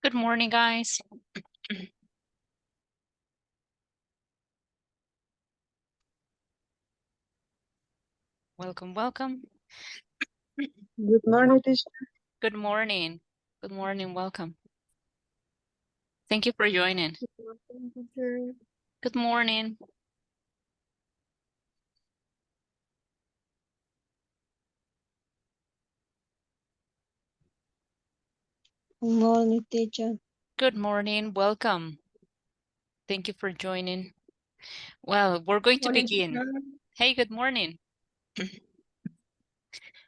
Good morning, guys. Welcome, welcome. Good morning, teacher. Good morning. Good morning, welcome. Thank you for joining. Good morning. Good morning, teacher. Good morning, welcome. Thank you for joining. Well, we're going to begin. Hey, good morning.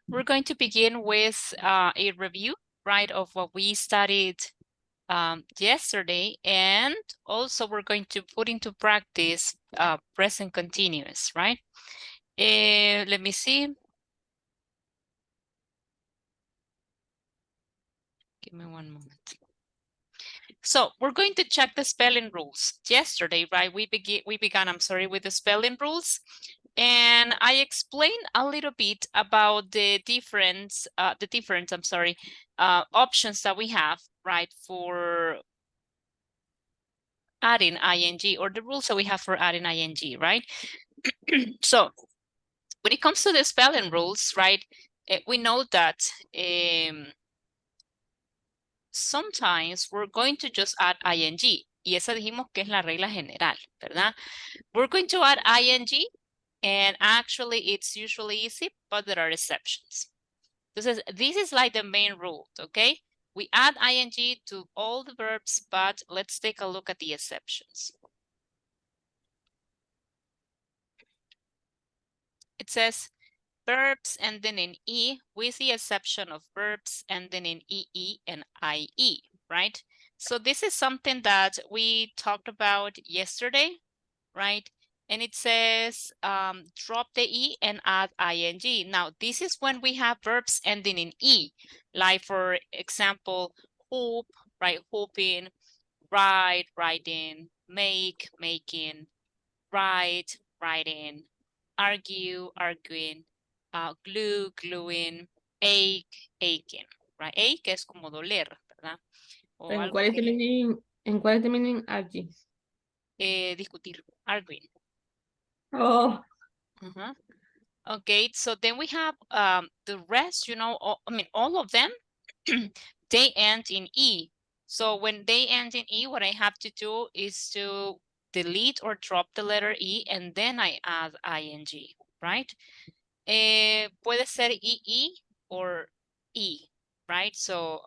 We're going to begin with a review, right, of what we studied yesterday, and also we're going to put into practice present continuous, right? Let me see. Give me one moment. So we're going to check the spelling rules. Yesterday, right, we began, I'm sorry, with the spelling rules. And I explained a little bit about the different, options that we have, right, for adding ing, or the rules that we have for adding ing, right? So when it comes to the spelling rules, right, we know that sometimes we're going to just add ing. Y esa dijimos que es la regla general, ¿verdad? We're going to add ing, and actually it's usually easy, but there are exceptions. Entonces, this is like the main rule, okay? We add ing to all the verbs, but let's take a look at the exceptions. It says verbs ending in E with the exception of verbs ending in EE and IE, right? So this is something that we talked about yesterday, right? And it says drop the E and add ing. Now, this is when we have verbs ending in E, like for example, hope, right? Hoping, write, writing, make, making, write, writing, argue, arguing, glue, gluing, ache, aching, right? Ache es como doler, ¿verdad? O ¿En algo cuáles que terminan en allí? discutir, arguing. Oh, Okay, so then we have the rest, you know, all of them, they end in E. So when they end in E, what I have to do is to delete or drop the letter E, and then I add ing, right? Puede ser EE or E, right? So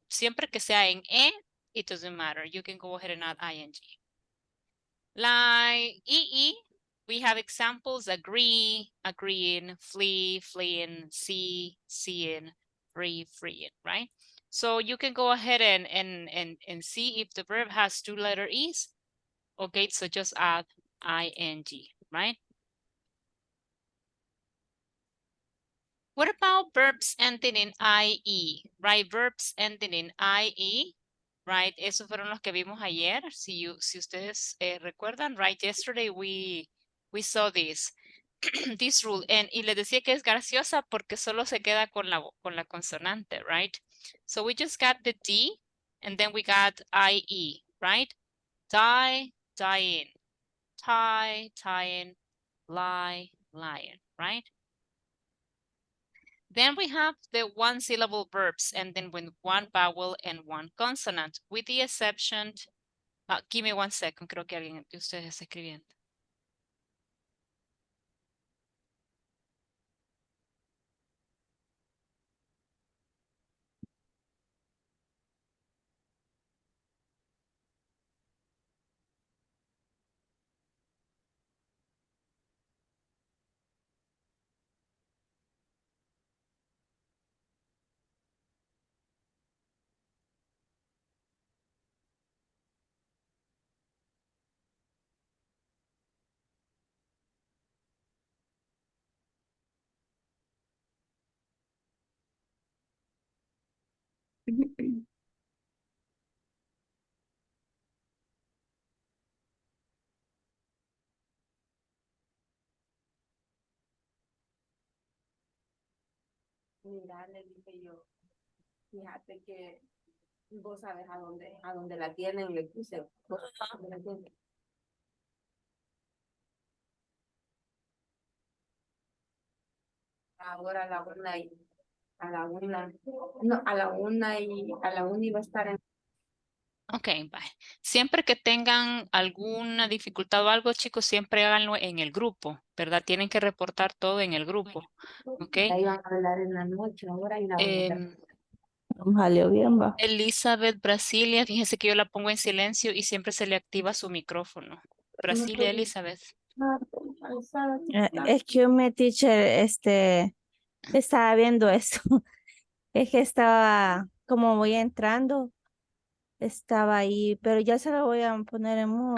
siempre que sea en E, it doesn't matter. You can go ahead and add ing. Like EE, we have examples: agree, agreeing, flee, fleeing, see, seeing, free, freeing, right? So you can go ahead and see if the verb has two letter E's. Okay, so just add ing, right? What about verbs ending in IE, right? Verbs ending in IE, right? Esos fueron los que vimos ayer. Si ustedes recuerdan, right? Yesterday we saw this, this rule. Y les decía que es graciosa porque solo se queda con la consonante, right? So we just got the D and then we got IE, right? Die, dying, tie, tying, lie, lying, right? Then we have the one syllable verbs ending with one vowel and one consonant, with the exception, give me 1 second, creo que alguien de ustedes está escribiendo. mira, le dije yo, fíjate que Vos sabes a dónde la tienen, le puse. Vos sabés dónde la tienen. Ahora a la una y a la una. No, a la una iba a estar en. Ok, bye. Siempre que tengan alguna dificultad o algo, chicos, siempre háganlo en el grupo, ¿verdad? Tienen que reportar todo en el grupo, ¿ok? La iban a hablar en la noche, ahora y la van a ver. Em, Salió bien, va. Elizabeth Brasilia, fíjese que yo la pongo en silencio y siempre se le activa su micrófono. Brasilia, Elizabeth. Excuse me, teacher, estaba viendo eso. Es que estaba, como voy entrando, estaba ahí, pero ya se lo voy a poner en modo.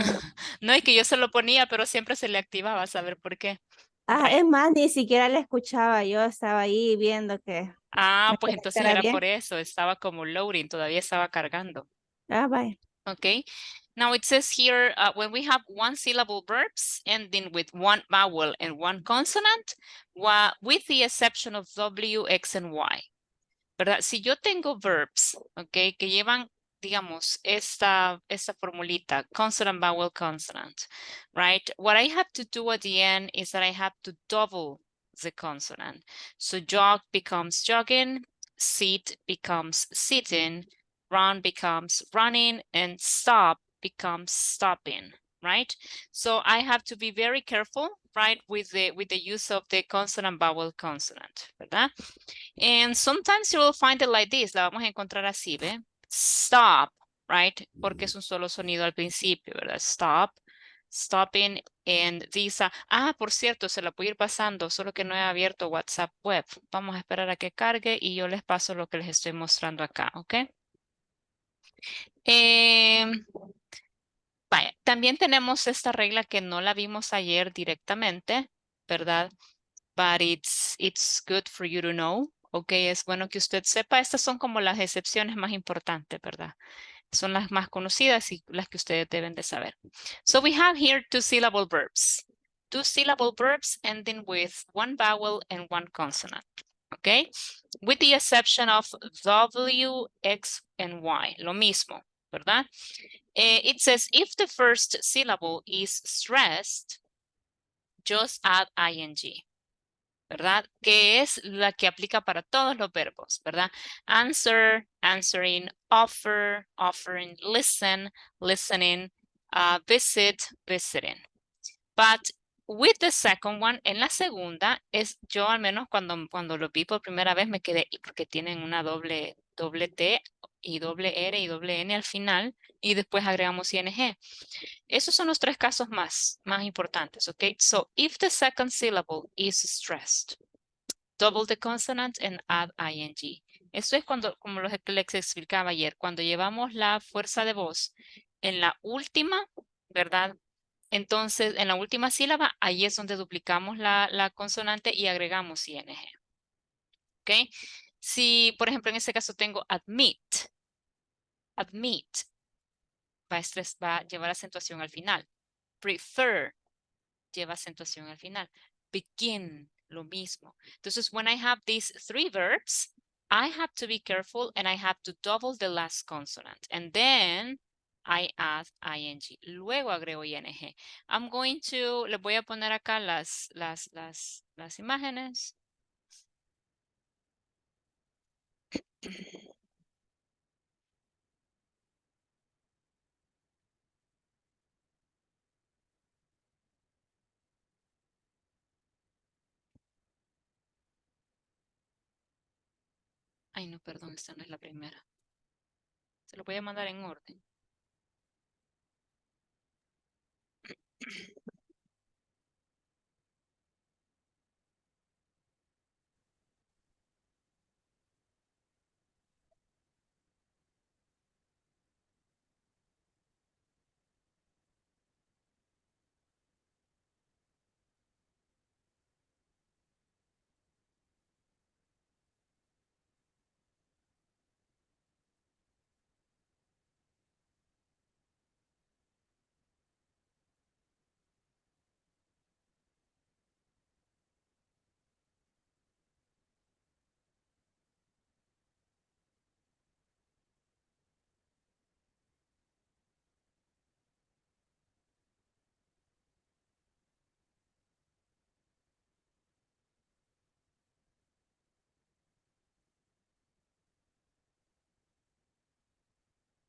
No, es que yo se lo ponía, pero siempre se le activaba, a saber por qué. Ah, Vaya. es más, ni siquiera le escuchaba, yo estaba ahí viendo que Ah, me pues entonces conectara era bien. por eso, estaba como loading, todavía estaba cargando. Ah, vaya. Okay. Now it says here, when we have one syllable verbs ending with one vowel and one consonant, with the exception of W, X, and Y. ¿Verdad? Si yo tengo verbs, okay, que llevan, digamos, esta formulita, consonant, vowel, consonant, right? What I have to do at the end is that I have to double the consonant. So jog becomes jogging, sit becomes sitting, run becomes running, and stop becomes stopping, right? So I have to be very careful, right, with the use of the consonant, vowel, consonant, ¿verdad? And sometimes you will find it like this. La vamos a encontrar así, ¿ve? Stop, right? Porque es un solo sonido al principio, ¿verdad? Stop, stopping, and these are... Ah, por cierto, se la puedo ir pasando, solo que no he abierto WhatsApp web. Vamos a esperar a que cargue y yo les paso lo que les estoy mostrando acá, ¿ok? Vaya, también tenemos esta regla que no la vimos ayer directamente, ¿verdad? But it's good for you to know. Ok, es bueno que usted sepa. Estas son como las excepciones más importantes, ¿verdad? Son las más conocidas y las que ustedes deben de saber. So we have here two syllable verbs. Two syllable verbs ending with one vowel and one consonant. Okay, with the exception of W, X, and Y. Lo mismo, ¿verdad? It says if the first syllable is stressed, just add ing. ¿Verdad? Que es la que aplica para todos los verbos, ¿verdad? Answer, answering, offer, offering, listen, listening, visit, visiting. But with the second one, en la segunda, es yo al menos cuando lo vi por primera vez me quedé, porque tienen una doble T y doble R y doble N al final, y después agregamos ing. Esos son los tres casos más importantes, ¿ok? So, if the second syllable is stressed, double the consonant and add ing. Eso es cuando, como les explicaba ayer, cuando llevamos la fuerza de voz en la última, ¿verdad? Entonces, en la última sílaba, ahí es donde duplicamos la consonante y agregamos ing. ¿Ok? Si, por ejemplo, en este caso tengo admit, va a llevar acentuación al final. Prefer, lleva acentuación al final. Begin, lo mismo. Entonces, when I have these three verbs, I have to be careful and I have to double the last consonant. And then I add ing. Luego agrego ing. I'm going to, les voy a poner acá las imágenes. Ay, no, perdón, esta no es la primera. Se lo voy a mandar en orden.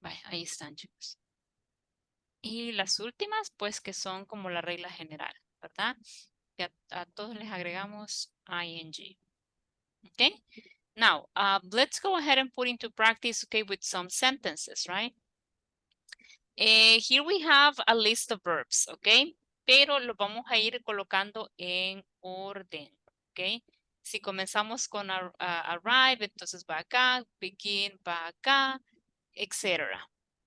Vaya, ahí están, chicos. Y las últimas, pues que son como la regla general, ¿verdad? Que a todos les agregamos ing. Okay? Now, let's go ahead and put into practice, okay, with some sentences, right? Here we have a list of verbs, okay? Pero lo vamos a ir colocando en orden, okay? Si comenzamos con arrive, entonces va acá, begin va acá, etc.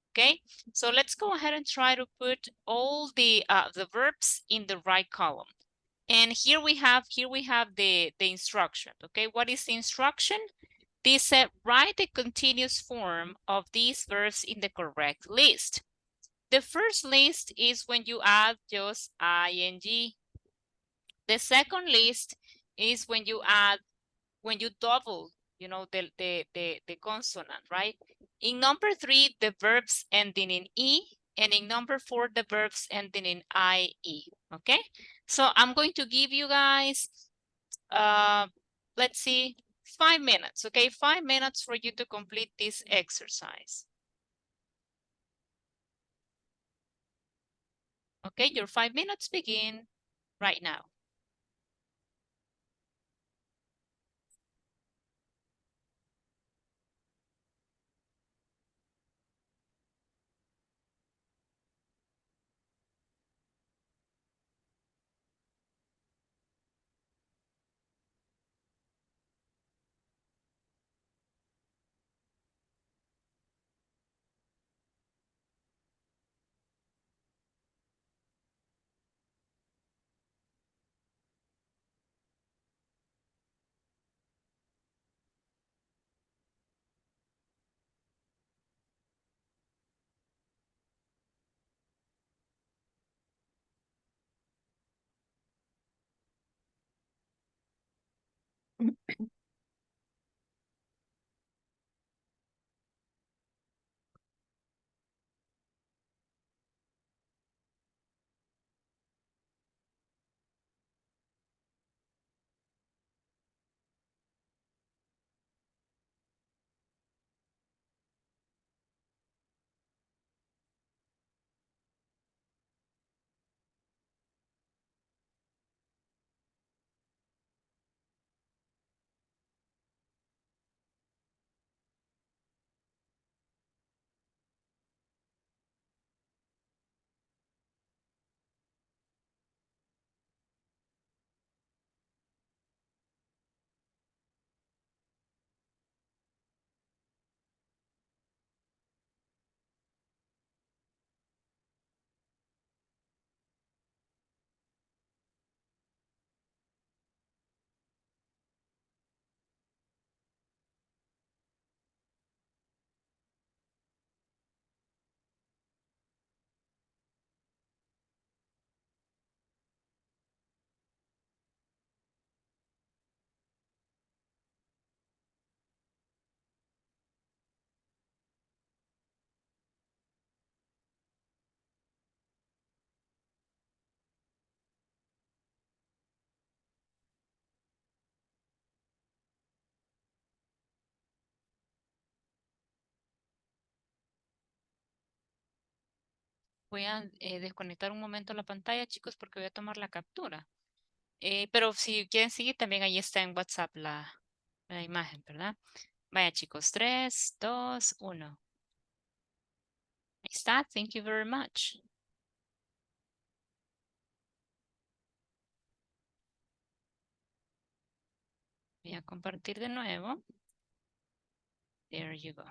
Okay, so let's go ahead and try to put all the verbs in the right column. And here we have the instruction. Okay, what is the instruction? This write the continuous form of these verbs in the correct list. The first list is when you add just ing. The second list is when you double, you know, the consonant, right? In number 3, the verbs ending in E, and in number 4, the verbs ending in IE, okay? So I'm going to give you guys, let's see, 5 minutes, okay? 5 minutes for you to complete this exercise. Okay, your 5 minutes begin right now. Voy a desconectar un momento la pantalla, chicos, porque voy a tomar la captura. Pero si quieren seguir, también ahí está en WhatsApp la imagen, ¿verdad? Vaya, chicos, 3, 2, 1. Ahí está. Thank you very much. Voy a compartir de nuevo. There you go.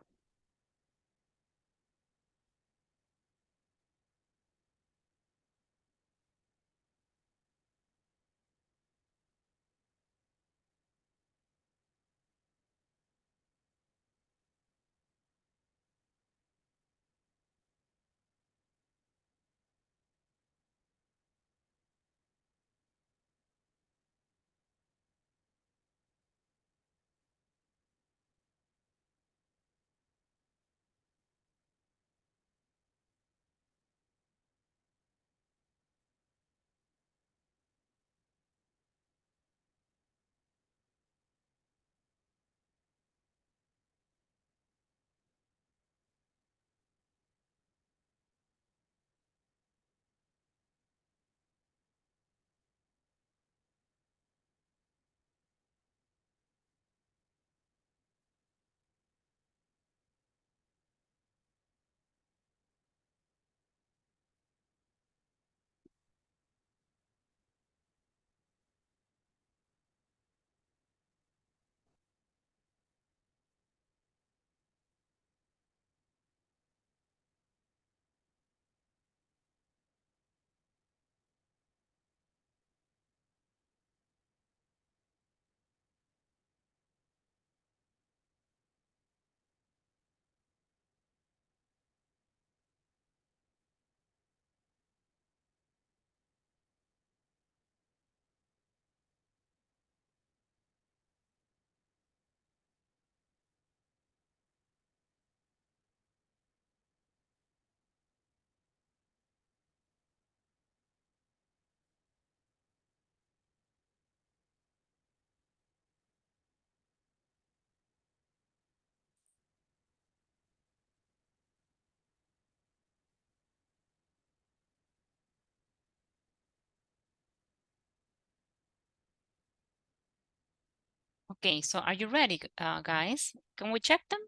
Okay, so are you ready, guys? Can we check them?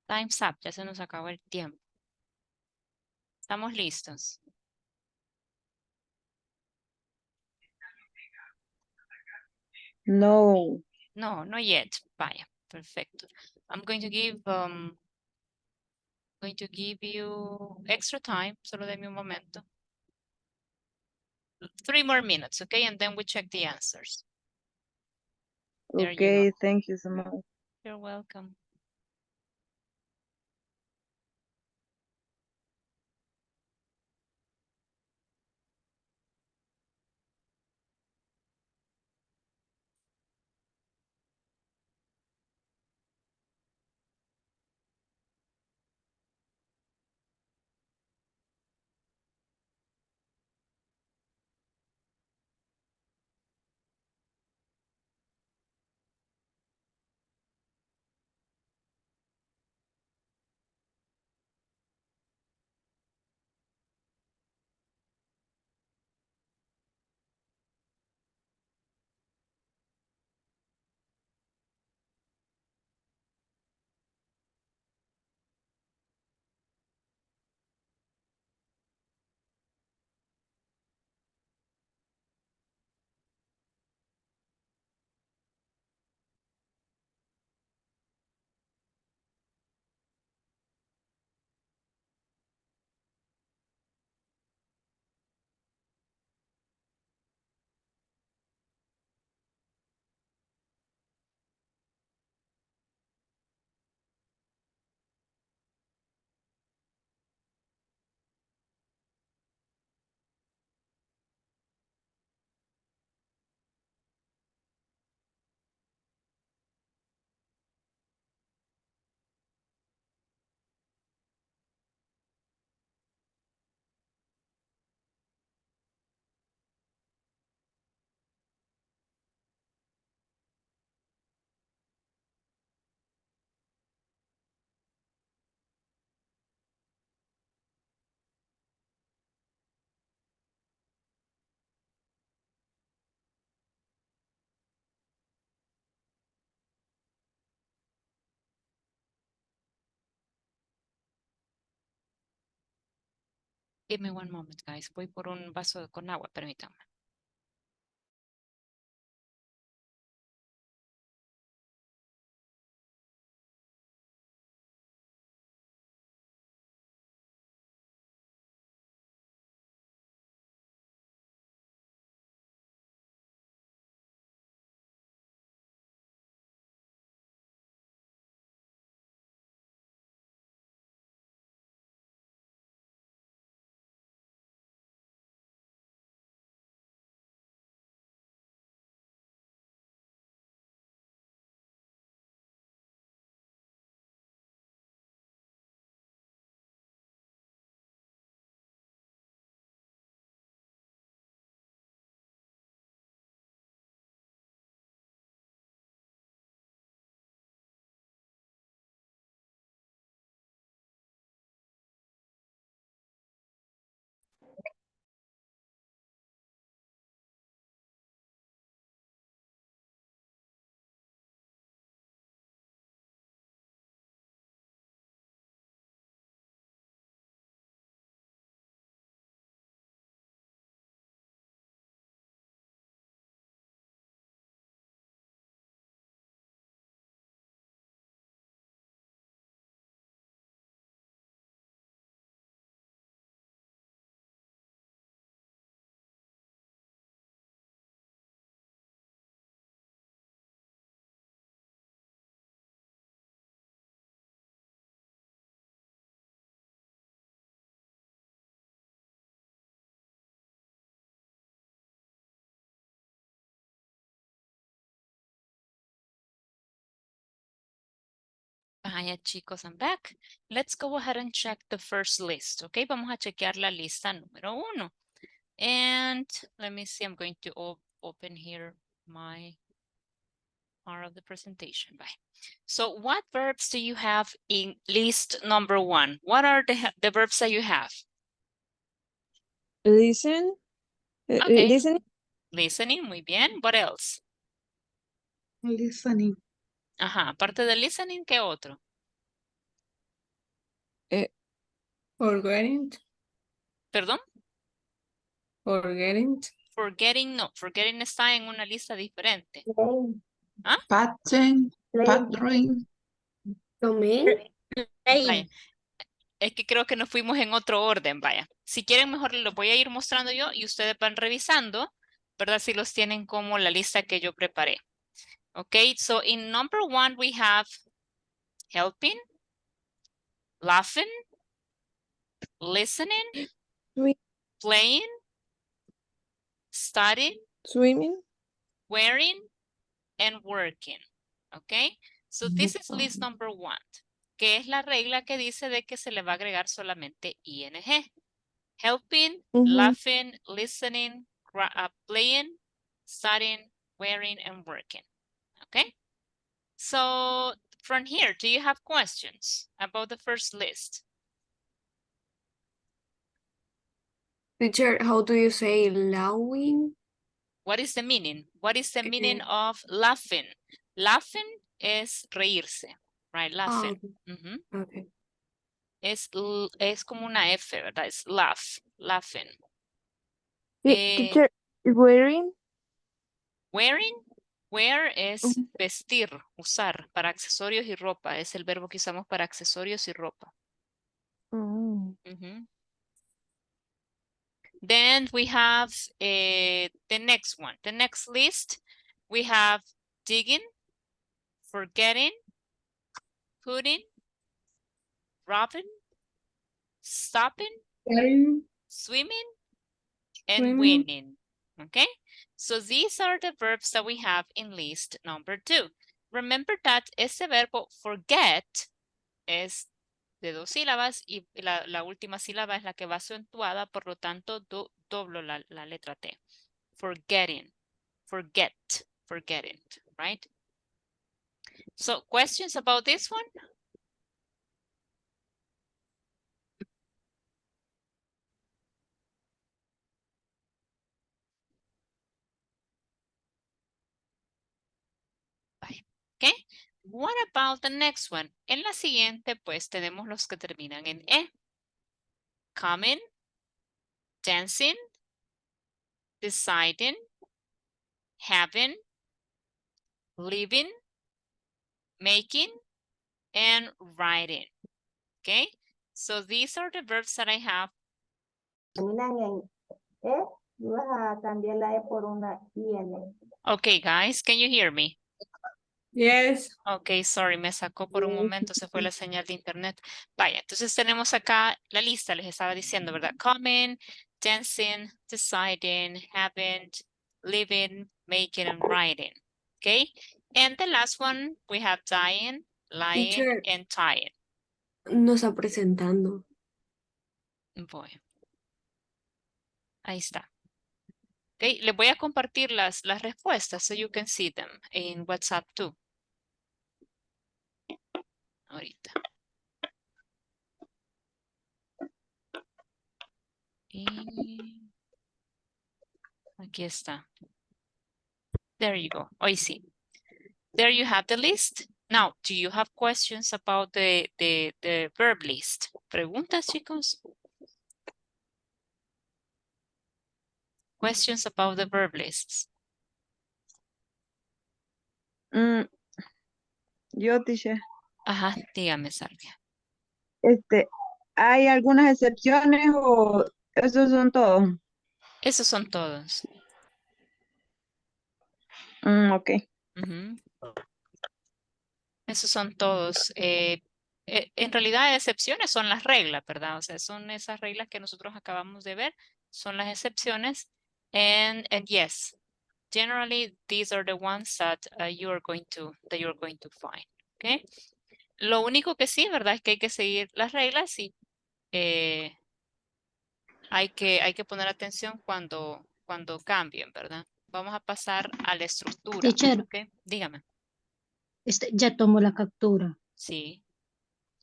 Time's up, ya se nos acabó el tiempo. ¿Estamos listos? No. No, not yet. Vaya, perfecto. I'm going to give you extra time. Solo deme un momento. 3 more minutes, okay? And then we check the answers. There you go. Okay, thank you so much. You're welcome. Give me one moment, guys. Voy por un vaso con agua, permítanme. Vaya, chicos, I'm back. Let's go ahead and check the first list, okay? Vamos a chequear la lista número 1. And let me see, I'm going to open here my part of the presentation. Bye. So what verbs do you have in list number 1? What are the verbs that you have? Listen. Okay. Listening. Listening, muy bien. What else? Listening. Ajá, aparte de listening, ¿qué otro? Forgetting. ¿Perdón? Forgetting. Forgetting, no. Forgetting está en una lista diferente. Playing. ¿Ah? Pattern. Pattern. Domain. Vaya. Es que creo que nos fuimos en otro orden, vaya. Si quieren, mejor lo voy a ir mostrando yo y ustedes van revisando, ¿verdad? Si los tienen como la lista que yo preparé. Okay, so in number 1 we have helping, laughing, listening, playing, studying, Swimming. wearing, and working. Okay, so this is list number 1, que es la regla que dice de que se le va a agregar solamente ing. Helping, laughing, listening, playing, studying, wearing, and working. Okay, so from here, do you have questions about the first list? Teacher, how do you say laughing? What is the meaning? What is the meaning Eh, of laughing? Laughing es reírse, right? Laughing. Okay. Es como una F, ¿verdad? Es laugh, laughing. Teacher, wearing. Wearing, wear es vestir, usar, para accesorios y ropa. Es el verbo que usamos para accesorios y ropa. Then we have the next one. The next list, we have digging, forgetting, putting, robbing, stopping, swimming, and winning. Okay, so these are the verbs that we have in list number 2. Remember that ese verbo forget es de 2 sílabas y la última sílaba es la que va acentuada, por lo tanto doblo la letra T. Forgetting, forget, forgetting, right? So questions about this one? Okay, what about the next one? En la siguiente, pues, tenemos los que terminan en E. Coming, dancing, deciding, having, living, making, and writing. Okay, so these are the verbs that I have. Terminan en E y vas a cambiar la E por una IN. Okay, guys, can you hear me? Yes. Ok, sorry, me sacó por un momento, se fue la señal de internet. Vaya, entonces tenemos acá la lista, les estaba diciendo, ¿verdad? Coming, dancing, deciding, having, living, making, and writing. Okay, and the last one, we have dying, lying, Teacher. and tying. No está presentando. Voy. Ahí está. Okay, les voy a compartir las respuestas so you can see them in WhatsApp too. Ahorita. Y aquí está. There you go. Hoy sí. There you have the list. Now, do you have questions about the verb list? ¿Preguntas, chicos? Questions about the verb lists. Yo, teacher. Ajá, dígame, Salvia. ¿Hay algunas excepciones o esos son todos? Esos son todos. Ok. Ujú. Esos son todos. En realidad, excepciones son las reglas, ¿verdad? O sea, son esas reglas que nosotros acabamos de ver, son las excepciones. And yes, generally, these are the ones that you're going to find. Okay. Lo único que sí, ¿verdad? Es que hay que seguir las reglas y hay que poner atención cuando cambien, ¿verdad? Vamos a pasar a la estructura. Teacher, ¿Ok? Dígame. ya tomó la captura. Sí.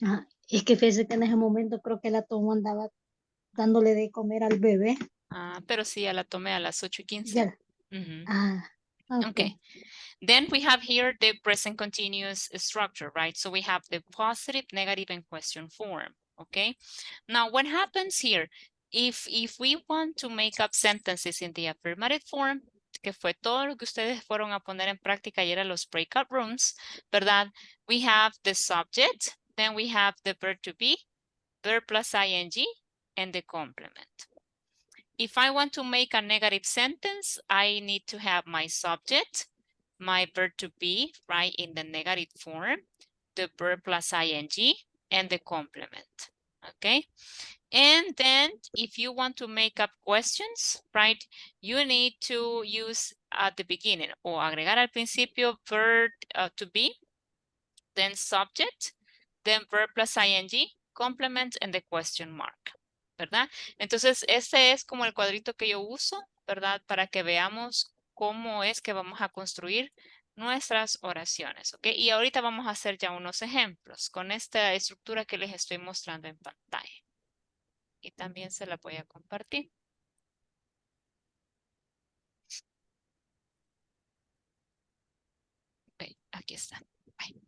Ajá. Es que fíjese que en ese momento creo que la tomó, andaba dándole de comer al bebé. Ah, pero sí, ya la tomé a las 8:15. Ya. Ujú. Ah, Okay. Then we have here the present continuous structure, right? So we have the positive, negative, and question form, okay? Now, what happens here? If we want to make up sentences in the affirmative form, que fue todo lo que ustedes fueron a poner en práctica ayer a los breakout rooms, ¿verdad? We have the subject, then we have the verb to be, verb plus ing, and the complement. If I want to make a negative sentence, I need to have my subject, my verb to be, right, in the negative form, the verb plus ing, and the complement, okay? And then if you want to make up questions, right, you need to use at the beginning o agregar al principio verb to be, then subject, then verb plus ing, complement, and the question mark, ¿verdad? Entonces, este es como el cuadrito que yo uso, ¿verdad? Para que veamos cómo es que vamos a construir nuestras oraciones, ¿ok? Y ahorita vamos a hacer ya unos ejemplos con esta estructura que les estoy mostrando en pantalla. Y también se la voy a compartir. Ok, aquí está. Bye.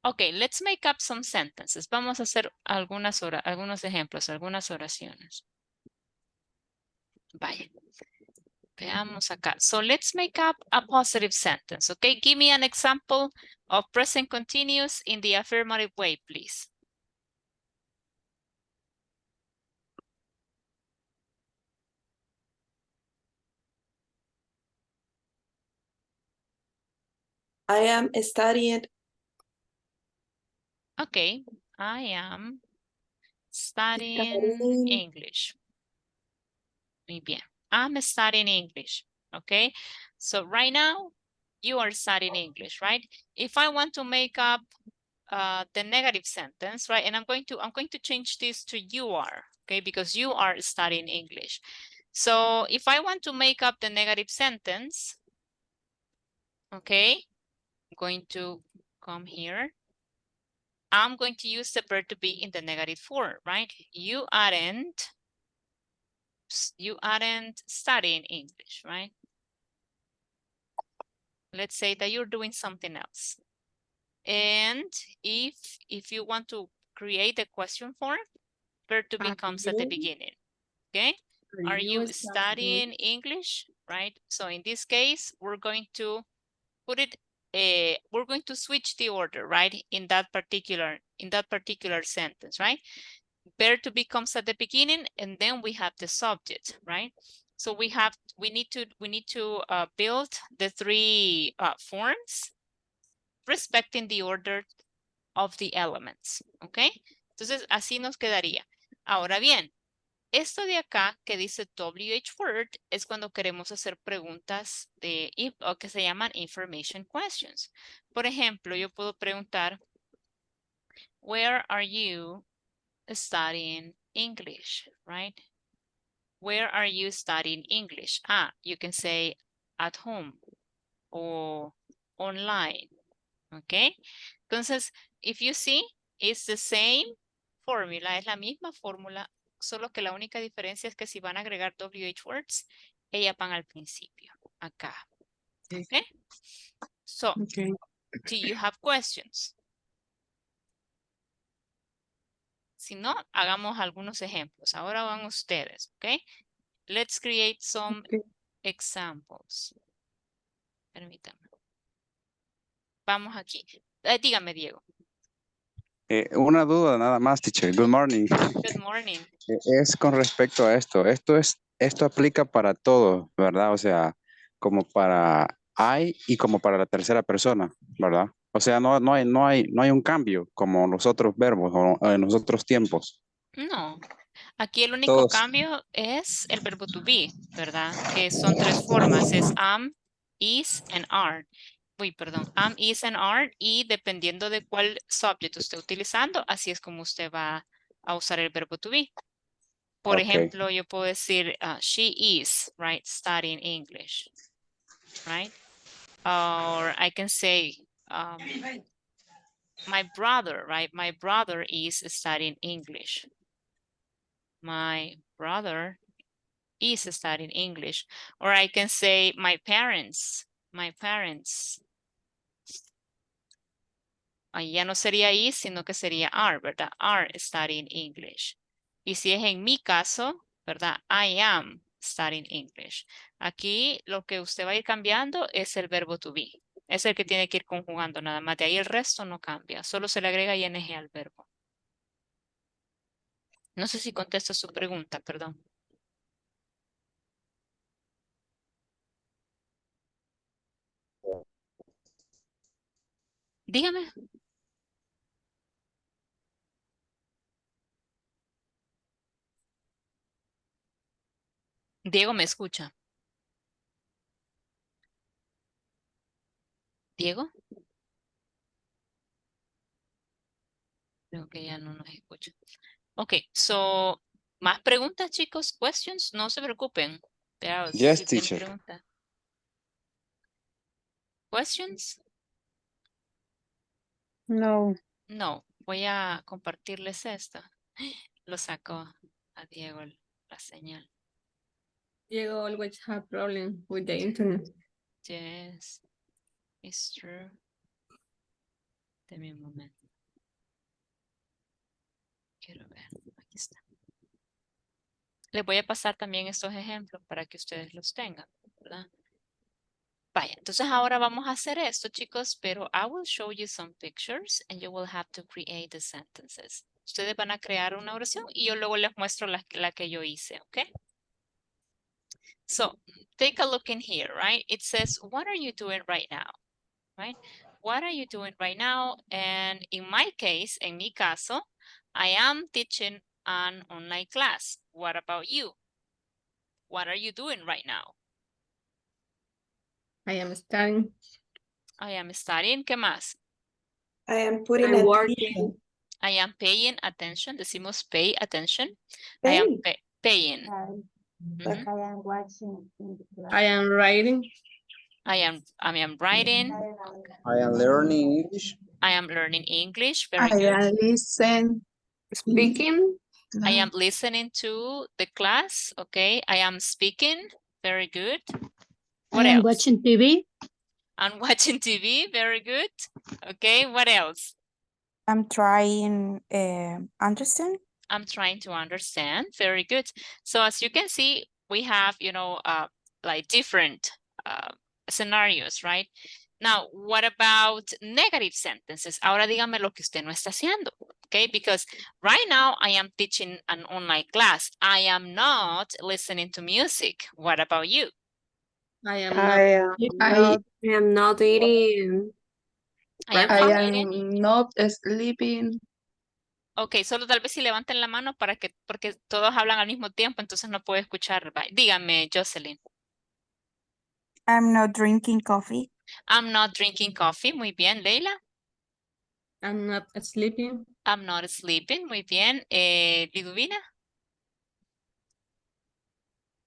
Okay, let's make up some sentences. Vamos a hacer algunos ejemplos, algunas oraciones. Vaya. Veamos acá. So let's make up a positive sentence, okay? Give me an example of present continuous in the affirmative way, please. I am studying. Okay, I am studying Studying. English. Muy bien. I'm studying English, okay? So right now, you are studying English, right? If I want to make up the negative sentence, right? And I'm going to change this to you are, okay? Because you are studying English. So if I want to make up the negative sentence, okay, I'm going to come here. I'm going to use the verb to be in the negative form, right? You aren't studying English, right? Let's say that you're doing something else. And if you want to create a question form, verb to be comes at the beginning, okay? Are you studying English, right? So in this case, we're going to put it, we're going to switch the order, right? In that particular sentence, right? Verb to be comes at the beginning, and then we have the subject, right? So we need to build the three forms respecting the order of the elements, ¿ok? Entonces, así nos quedaría. Ahora bien, esto de acá que dice WH word es cuando queremos hacer preguntas o que se llaman information questions. Por ejemplo, yo puedo preguntar, where are you studying English, right? Where are you studying English? You can say at home or online, ¿ok? Entonces, if you see, it's the same formula, es la misma fórmula, solo que la única diferencia es que si van a agregar WH words, ellas van al principio, acá. Okay? So, do you have questions? Si no, hagamos algunos ejemplos. Ahora van ustedes, ¿ok? Let's create some examples. Permítame. Vamos aquí. Dígame, Diego. Una duda nada más, teacher. Good morning. Good morning. Es con respecto a esto. Esto aplica para todos, ¿verdad? O sea, como para I y como para la tercera persona, ¿verdad? O sea, no hay un cambio como los otros verbos o en los otros tiempos. No. Aquí el único Todos. cambio es el verbo to be, ¿verdad? Que son tres formas. Es am, is, and are. Uy, perdón. Am, is, and are. Y dependiendo de cuál subject esté utilizando, así es como usted va a usar el verbo to be. Por ejemplo, yo puedo decir, she is, right, studying English, right? Or I can say, my brother, right? My brother is studying English. My brother is studying English. Or I can say, my parents My parents. Ahí ya no sería is, sino que sería are, ¿verdad? Are studying English. Y si es en mi caso, ¿verdad? I am studying English. Aquí lo que usted va a ir cambiando es el verbo to be. Es el que tiene que ir conjugando nada más. De ahí el resto no cambia. Solo se le agrega ing al verbo. No sé si contesto su pregunta, perdón. Dígame. Diego, ¿me escucha? ¿Diego? Creo que ya no nos escucha. Ok, so, ¿más preguntas, chicos? ¿Questions? No se preocupen. Pero Yes, si tienen teacher. preguntas. ¿Questions? No. No, voy a compartirles esto. Lo sacó a Diego la señal. Diego always have problem with the internet. Yes, it's true. Deme un momento. Quiero ver, aquí está. Les voy a pasar también estos ejemplos para que ustedes los tengan, ¿verdad? Vaya, entonces ahora vamos a hacer esto, chicos, pero I will show you some pictures and you will have to create the sentences. Ustedes van a crear una oración y yo luego les muestro la que yo hice, ¿ok? So, take a look in here, right? It says, what are you doing right now? Right? What are you doing right now? And in my case, en mi caso, I am teaching an online class. What about you? What are you doing right now? I am studying. I am studying. ¿Qué más? I am putting I'm attention. working. I am paying attention. Decimos pay attention. I am paying. Like Mhm. I am watching in the class. I am writing. I am writing. I am learning English. I am learning English. Very I good. am listening. Speaking. I am listening to the class. Okay. I am speaking. Very good. What I am else? watching TV. I'm watching TV. Very good. Okay. What else? I'm trying understand. I'm trying to understand. Very good. So as you can see, we have, like different scenarios, right? Now, what about negative sentences? Ahora dígame lo que usted no está haciendo, okay? Because right now I am teaching an online class. I am not listening to music. What about you? I am I am not eating. I am I not am eating. not sleeping. Ok, solo tal vez si levanten la mano porque todos hablan al mismo tiempo, entonces no puedo escuchar. Bye. Dígame, Jocelyn. I'm not drinking coffee. I'm not drinking coffee. Muy bien, Leila. I'm not sleeping. I'm not sleeping. Muy bien. Liduvina.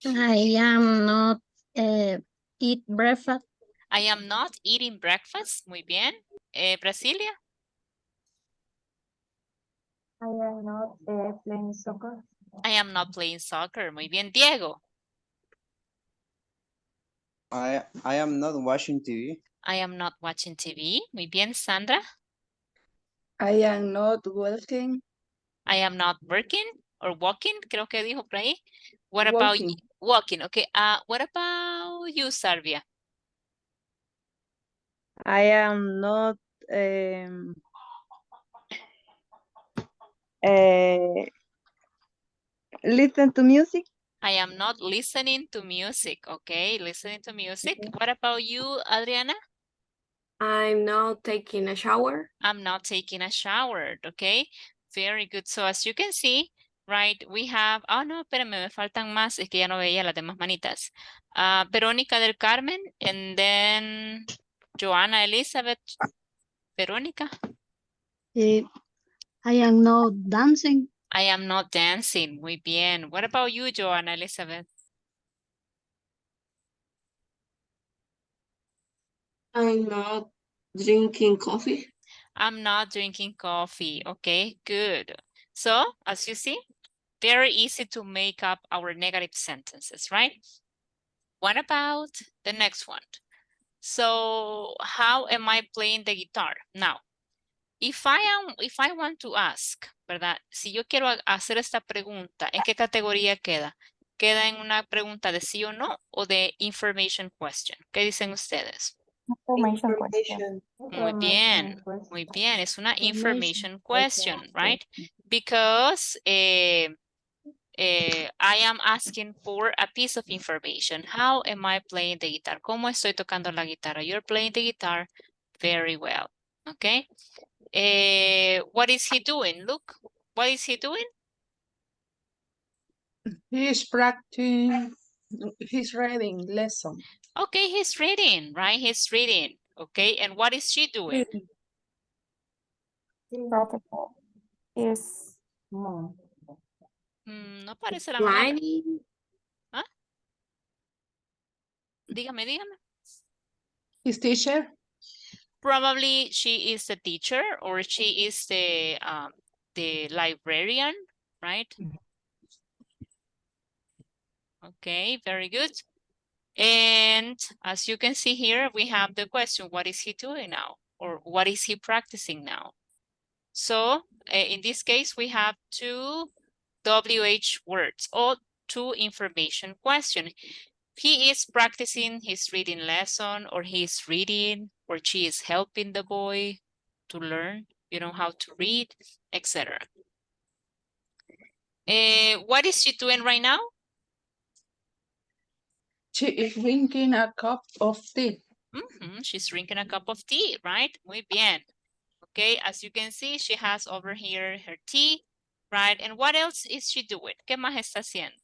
I am not eat breakfast. I am not eating breakfast. Muy bien. Brasilia. I am not playing soccer. I am not playing soccer. Muy bien. Diego. I am not watching TV. I am not watching TV. Muy bien. Sandra. I am not working. I am not working or walking. Creo que dijo por ahí. What about Walking. walking? Okay. What about you, Sarvia? I am not listen to music. I am not listening to music. Okay, listening to music. What about you, Adriana? I'm not taking a shower. I'm not taking a shower. Okay, very good. So as you can see, right, we have, oh no, espérame, me faltan más, es que ya no veía las demás manitas. Verónica del Carmen, and then Joanna Elizabeth. Verónica. I am not dancing. I am not dancing. Muy bien. What about you, Joanna Elizabeth? I'm not drinking coffee. I'm not drinking coffee. Okay, good. So, as you see, very easy to make up our negative sentences, right? What about the next one? So how am I playing the guitar? Now, if I want to ask, ¿verdad? Si yo quiero hacer esta pregunta, ¿en qué categoría queda? ¿Queda en una pregunta de sí o no o de information question? ¿Qué dicen ustedes? Information question. Muy bien, muy bien. Es una information question, right? Because I am asking for a piece of information. How am I playing the guitar? ¿Cómo estoy tocando la guitarra? You're playing the guitar very well, okay? What is he doing? Look, what is he doing? He's practicing. He's reading lesson. Okay, he's reading, right? He's reading, okay? And what is she doing? Protocol is No aparece la mamá. ¿Ah? Dígame, dígame. his teacher. Probably she is the teacher or she is the librarian, right? Okay, very good. And as you can see here, we have the question, what is he doing now? Or what is he practicing now? So in this case, we have two WH words or two information questions. He is practicing his reading lesson, or he is reading, or she is helping the boy to learn, how to read, etc. What is she doing right now? She is drinking a cup of tea. She's drinking a cup of tea, right? Muy bien. Okay, as you can see, she has over here her tea, right? And what else is she doing? ¿Qué más está haciendo?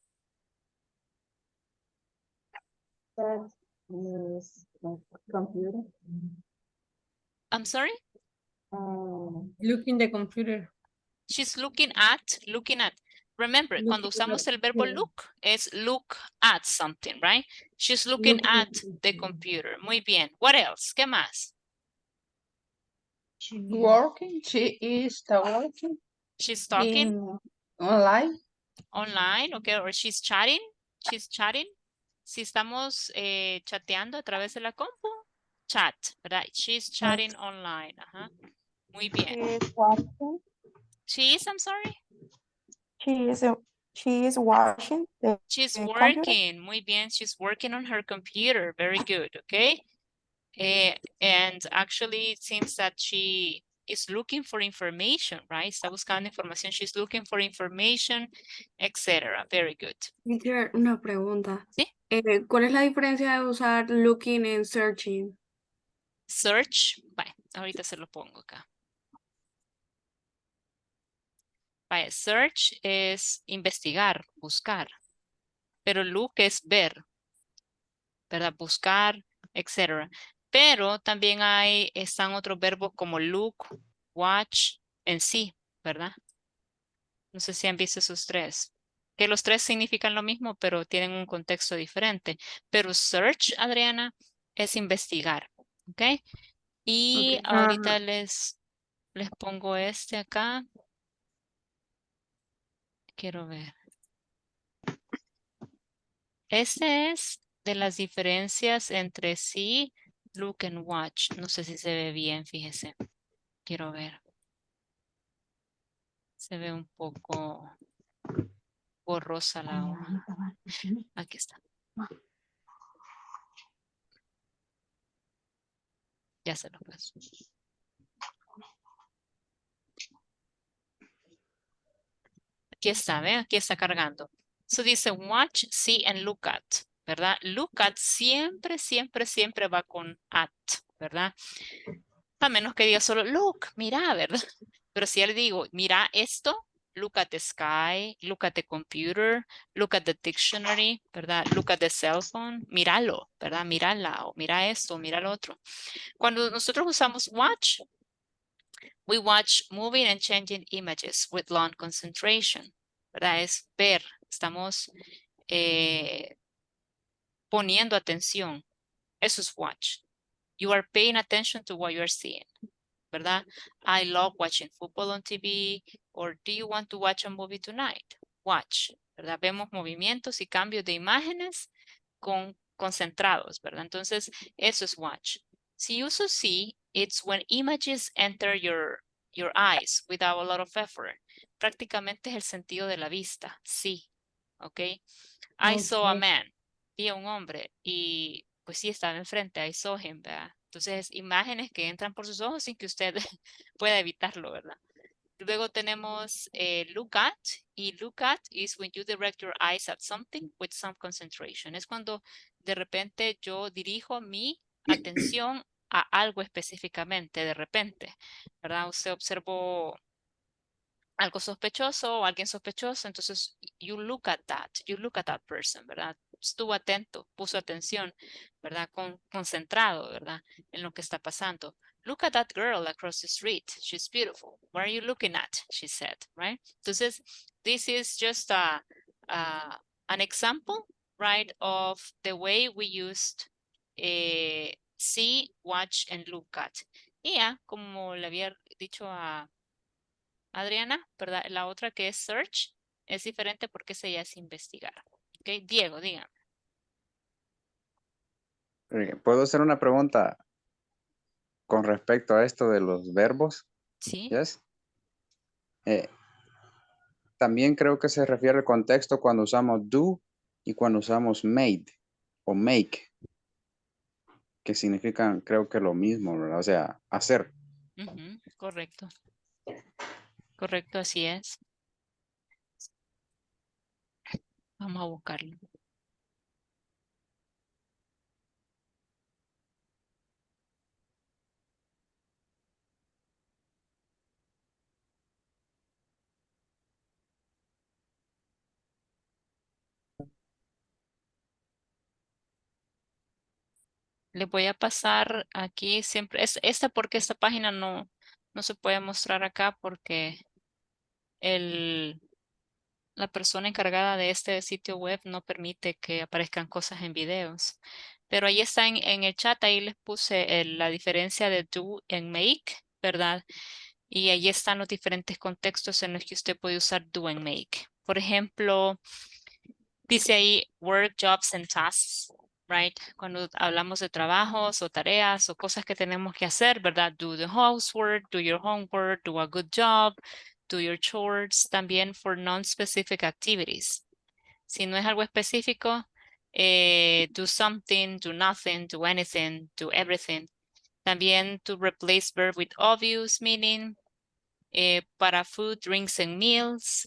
Computer. I'm sorry? Looking the computer. She's looking at. Remember, cuando usamos el verbo look, es look at something, right? She's looking at the computer. Muy bien. What else? ¿Qué más? Working. She is working. She's talking. Online. Online, okay, or she's chatting. She's chatting. Si estamos chateando a través de la compu, chat, ¿verdad? She's chatting online. Ajá. Muy bien. She is watching. She is, I'm sorry? She is watching the She's computer. working. Muy bien. She's working on her computer. Very good. Okay. And actually, it seems that she is looking for information, right? Está buscando información. She's looking for information, etc. Very good. Teacher, una pregunta. ¿Sí? ¿Cuál es la diferencia de usar looking and searching? Search. Vale, ahorita se lo pongo acá. Vale, search es investigar, buscar. Pero look es ver, ¿verdad? Buscar, etc. Pero también están otros verbos como look, watch, en sí, ¿verdad? No sé si han visto esos tres. Que los tres significan lo mismo, pero tienen un contexto diferente. Pero search, Adriana, es investigar, ¿ok? Y ahorita les pongo este acá. Quiero ver. Este es de las diferencias entre sí, look and watch. No sé si se ve bien, fíjese. Quiero ver. Se ve un poco borrosa la hoja. Aquí está. Ya se lo paso. Aquí está, ¿ve? Aquí está cargando. So dice watch, see and look at, ¿verdad? Look at siempre, siempre, siempre va con at, ¿verdad? A menos que diga solo look, mira, ¿verdad? Pero si ya le digo, mira esto, look at the sky, look at the computer, look at the dictionary, ¿verdad? Look at the cell phone, míralo, ¿verdad? Mírala, o mira esto, mira lo otro. Cuando nosotros usamos watch, we watch moving and changing images with long concentration, ¿verdad? Es ver, estamos poniendo atención. Eso es watch. You are paying attention to what you are seeing, ¿verdad? I love watching football on TV, or do you want to watch a movie tonight? Watch, ¿verdad? Vemos movimientos y cambios de imágenes con concentrados, ¿verdad? Entonces, eso es watch. Si uso see, it's when images enter your eyes without a lot of effort. Prácticamente es el sentido de la vista, sí, ¿ok? I saw a Okay. man, vi a un hombre y pues sí estaba enfrente, I saw him, ¿verdad? Entonces, imágenes que entran por sus ojos sin que usted pueda evitarlo, ¿verdad? Luego tenemos look at, y look at is when you direct your eyes at something with some concentration. Es cuando de repente yo dirijo mi atención a algo específicamente, de repente, ¿verdad? Usted observó algo sospechoso o alguien sospechoso, entonces you look at that person, ¿verdad? Estuvo atento, puso atención, ¿verdad? Concentrado, ¿verdad? En lo que está pasando. Look at that girl across the street. She's beautiful. What are you looking at? She said, right? Entonces, this is just an example, right, of the way we used see, watch, and look at. Y ya, como le había dicho a Adriana, ¿verdad? La otra que es search es diferente porque esa ya es investigar. ¿Ok? Diego, dígame. ¿Puedo hacer una pregunta con respecto a esto de los verbos? Sí. Yes. También creo que se refiere al contexto cuando usamos do y cuando usamos made o make, que significan creo que lo mismo, ¿verdad? O sea, hacer. Correcto. Correcto, así es. Vamos a buscarlo. Le voy a pasar aquí siempre. Esta porque esta página no se puede mostrar acá porque la persona encargada de este sitio web no permite que aparezcan cosas en videos. Pero ahí está en el chat, ahí les puse la diferencia de do en make, ¿verdad? Y ahí están los diferentes contextos en los que usted puede usar do and make. Por ejemplo, dice ahí work, jobs and tasks, right? Cuando hablamos de trabajos o tareas o cosas que tenemos que hacer, ¿verdad? Do the housework, do your homework, do a good job, do your chores. También for non-specific activities. Si no es algo específico, do something, do nothing, do anything, do everything. También to replace verb with obvious meaning. Para food, drinks and meals.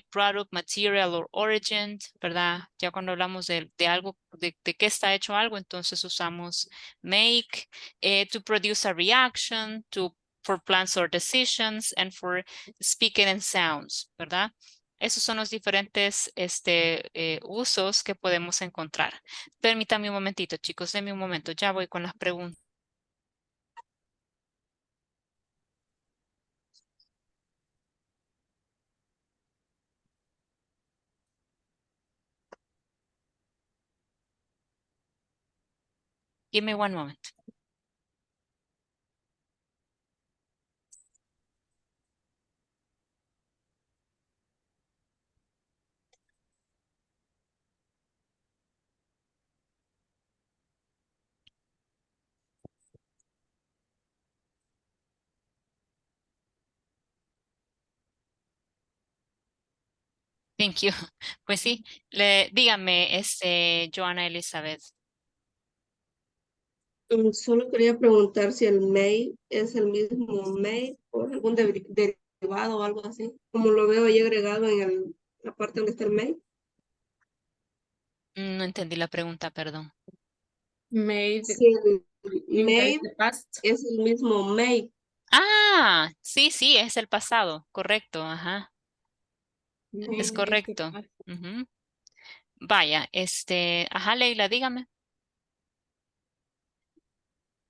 Product, material or origin, ¿verdad? Ya cuando hablamos de algo, de qué está hecho algo, entonces usamos make, to produce a reaction, for plans or decisions, and for speaking and sounds, ¿verdad? Esos son los diferentes usos que podemos encontrar. Permítame un momentito, chicos, denme un momento, ya voy con las preguntas. Give me one moment. Thank you. Pues sí, dígame, Joana Elizabeth. Solo quería preguntar si el may es el mismo may o algún derivado o algo así, como lo veo ahí agregado en la parte donde está el may. No entendí la pregunta, perdón. Made Si el implies may the past. es el mismo may. Ah, sí, es el pasado, correcto, ajá, es Made is the correcto. past. Ujú. Vaya, ajá, Leila, dígame.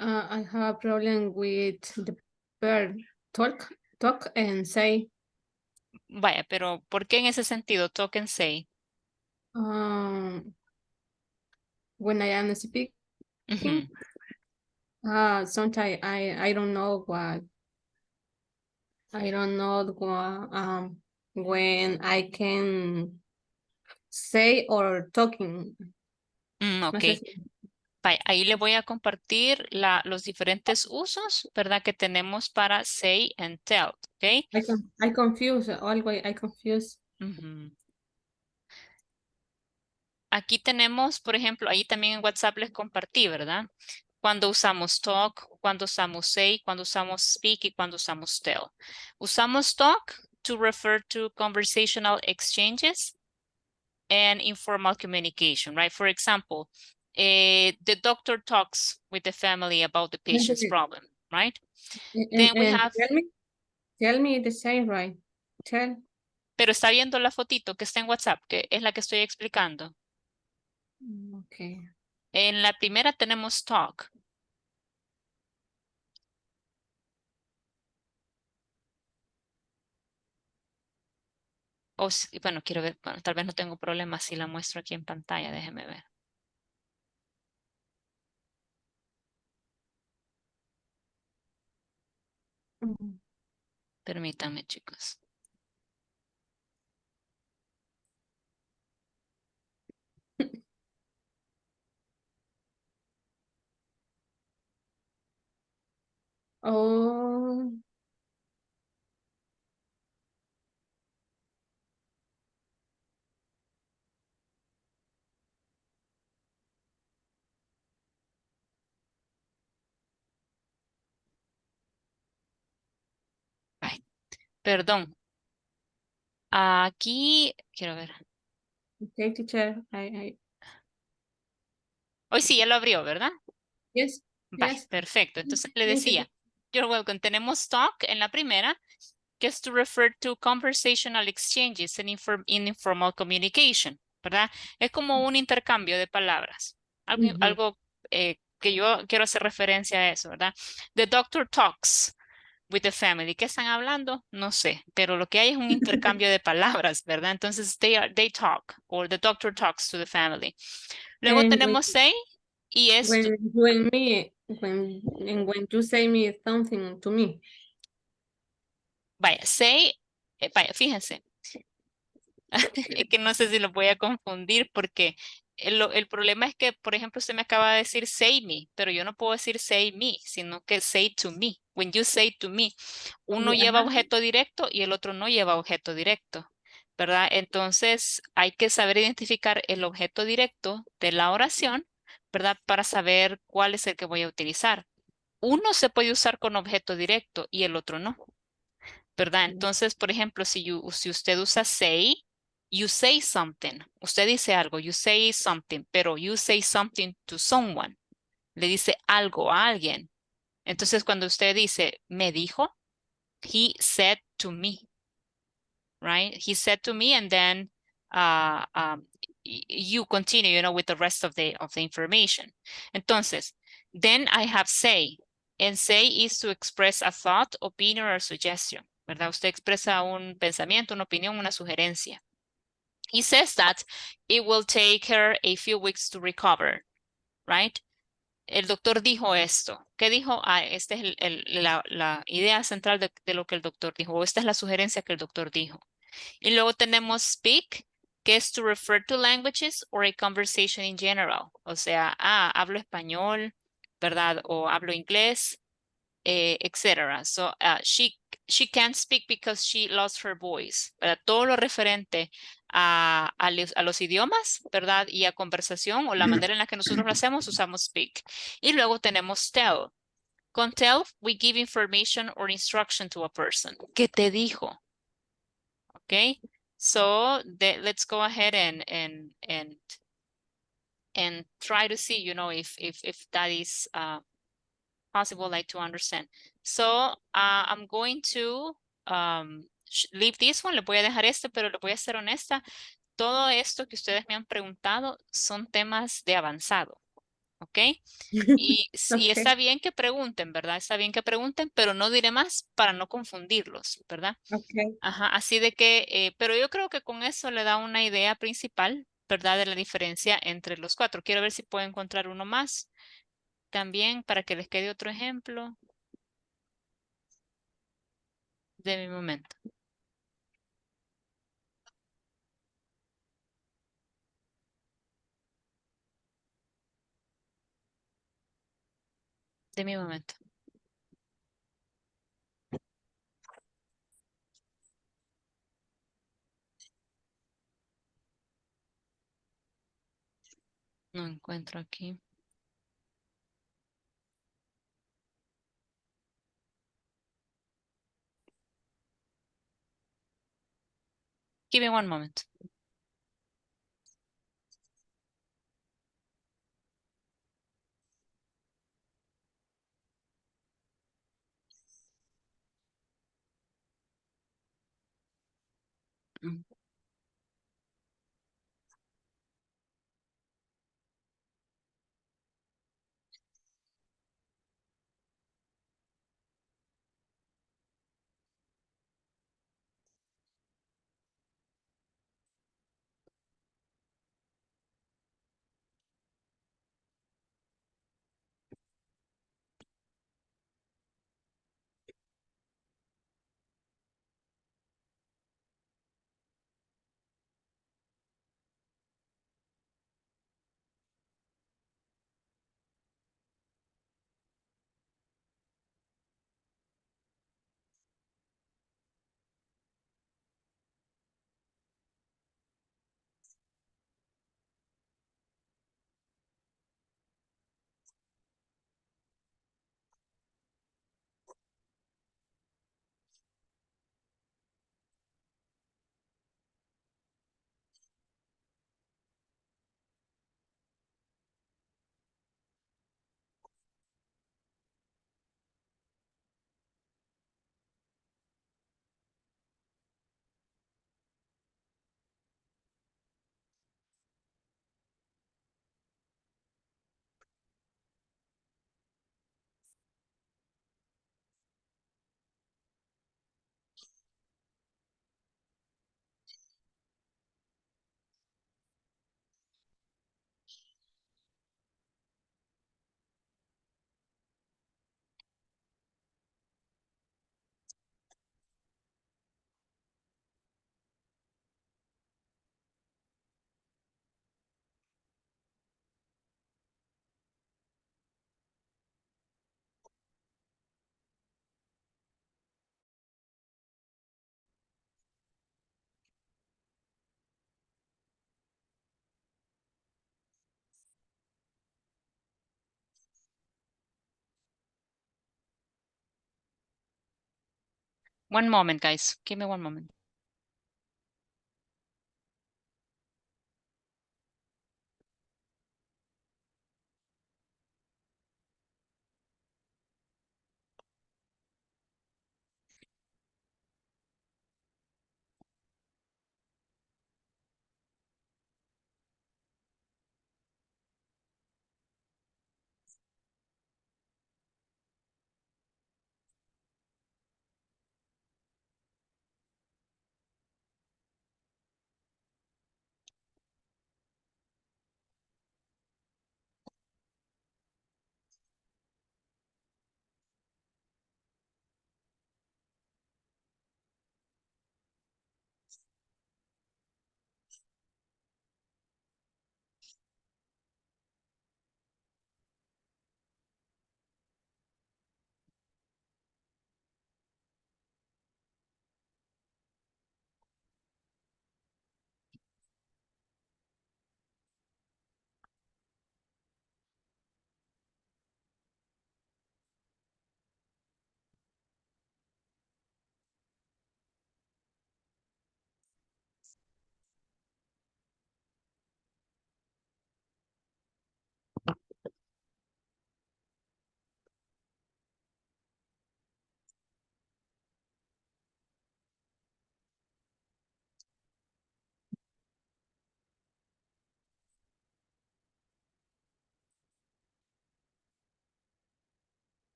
I have a problem with the verb talk and say. Vaya, pero ¿por qué en ese sentido, talk and say? When I am speaking, Ujú. sometimes I don't know what when I can say or talking. No Ok. sé si... Vaya, ahí le voy a compartir los diferentes usos, ¿verdad? Que tenemos para say and tell, ¿ok? I confuse, algo, I confuse. Ujú. Aquí tenemos, por ejemplo, ahí también en WhatsApp les compartí, ¿verdad? Cuando usamos talk, cuando usamos say, cuando usamos speak y cuando usamos tell. Usamos talk to refer to conversational exchanges and informal communication, right? For example, the doctor talks with the family about the patient's problem, right? Then we And have, tell me the same, right? Tell. pero está viendo la fotito que está en WhatsApp, que es la que estoy explicando. Okay. En la primera tenemos talk. Bueno, quiero ver, bueno, tal vez no tengo problema si la muestro aquí en pantalla, déjeme ver. Permítanme, chicos. Oh, Ay, perdón. Aquí, quiero ver. okay, teacher. I, Hoy sí, ya lo abrió, ¿verdad? yes, Bye, yes. perfecto. Entonces le Thank you. decía, you're welcome. Tenemos talk en la primera, que es to refer to conversational exchanges in informal communication, ¿verdad? Es como un intercambio de palabras. Algo que yo quiero hacer referencia a eso, ¿verdad? The doctor talks with the family. ¿Qué están hablando? No sé, pero lo que hay es un intercambio de palabras, ¿verdad? Entonces, they talk, or the doctor talks to the family. Luego And tenemos say, y es, when you say me something to me. vaya, say, vaya, fíjense, es que no sé si lo voy a confundir porque el problema es que, por ejemplo, usted me acaba de decir say me, pero yo no puedo decir say me, sino que say to me. When you say to me, uno lleva Ajá. objeto directo y el otro no lleva objeto directo, ¿verdad? Entonces hay que saber identificar el objeto directo de la oración, ¿verdad? Para saber cuál es el que voy a utilizar. Uno se puede usar con objeto directo y el otro no. ¿Verdad? Entonces, por ejemplo, si usted usa say, you say something. Usted dice algo, you say something, pero you say something to someone. Le dice algo a alguien. Entonces, cuando usted dice, me dijo, he said to me, right? He said to me, and then you continue, with the rest of the information. Entonces, then I have say, and say is to express a thought, opinion, or suggestion, ¿verdad? Usted expresa un pensamiento, una opinión, una sugerencia. He says that it will take her a few weeks to recover, right? El doctor dijo esto. ¿Qué dijo? Esta es la idea central de lo que el doctor dijo, o esta es la sugerencia que el doctor dijo. Y luego tenemos speak, que es to refer to languages or a conversation in general. O sea, hablo español, ¿verdad? O hablo inglés, etc. So, she can't speak because she lost her voice. ¿Verdad? Todo lo referente a los idiomas, ¿verdad? Y a conversación o la manera en la que nosotros lo hacemos, usamos speak. Y luego tenemos tell. Con tell, we give information or instruction to a person. ¿Qué te dijo? Okay, so let's go ahead and try to see, if that is possible, like to understand. So I'm going to leave this one. Le voy a dejar este, pero le voy a ser honesta. Todo esto que ustedes me han preguntado son temas de avanzado. ¿Ok? Y Okay, está bien que pregunten, ¿verdad? Está bien que pregunten, pero no diré más para no confundirlos, ¿verdad? okay. Ajá, así de que, pero yo creo que con eso le da una idea principal, ¿verdad? De la diferencia entre los cuatro. Quiero ver si puedo encontrar uno más también para que les quede otro ejemplo de mi momento. Deme un momento. No encuentro aquí. Give me one moment. Mm. One moment, guys. Give me one moment.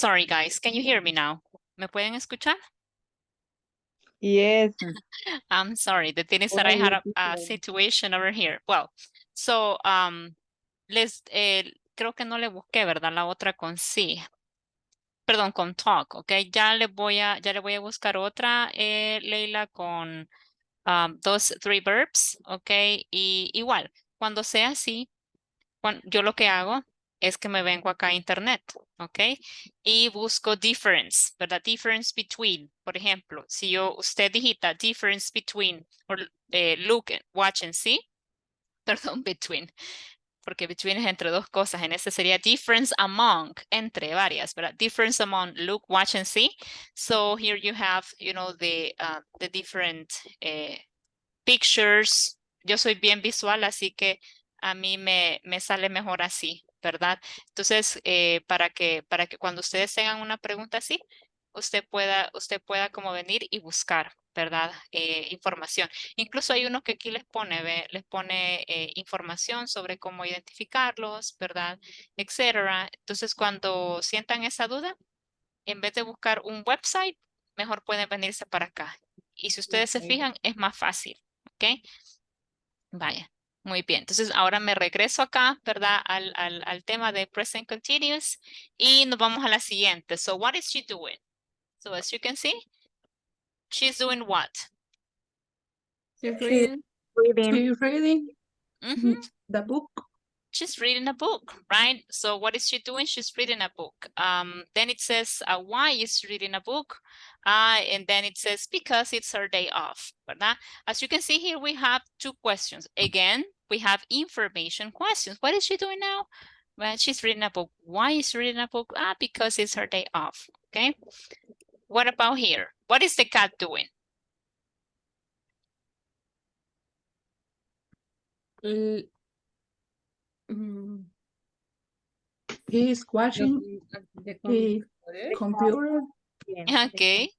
Sorry, guys. Can you hear me now? ¿Me pueden escuchar? Yes. I'm sorry. The thing is that I Hola, had a teacher. situation over here. Well, so, creo que no le busqué, ¿verdad? La otra con sí. Perdón, con talk, ¿ok? Ya le voy a buscar otra, Leila, con three verbs, ¿ok? Y igual, cuando sea así, yo lo que hago es que me vengo acá a internet, ¿ok? Y busco difference, ¿verdad? Difference between, por ejemplo, si usted digita difference between, o look, watch and see, perdón, between, porque between es entre dos cosas, en este sería difference among, entre varias, ¿verdad? Difference among look, watch and see. So here you have, the different pictures. Yo soy bien visual, así que a mí me sale mejor así, ¿verdad? Entonces, para que cuando ustedes tengan una pregunta así, usted pueda como venir y buscar, ¿verdad? Información. Incluso hay uno que aquí les pone información sobre cómo identificarlos, ¿verdad? Etcétera. Entonces, cuando sientan esa duda, en vez de buscar un website, mejor pueden venirse para acá. Y si ustedes se fijan, es más fácil, ¿ok? Vaya, muy bien. Entonces, ahora me regreso acá, ¿verdad? Al tema de present continuous y nos vamos a la siguiente. So, what is she doing? So, as you can see, she's doing what? She's She's reading. reading. She's reading Mhm. the book. She's reading a book, right? So what is she doing? She's reading a book. Then it says, why is she reading a book? And then it says, because it's her day off, ¿verdad? As you can see here, we have two questions. Again, we have information questions. What is she doing now? Well, she's reading a book. Why is she reading a book? Because it's her day off, okay? What about here? What is the cat doing? L- mm, He's watching the the computer. Okay.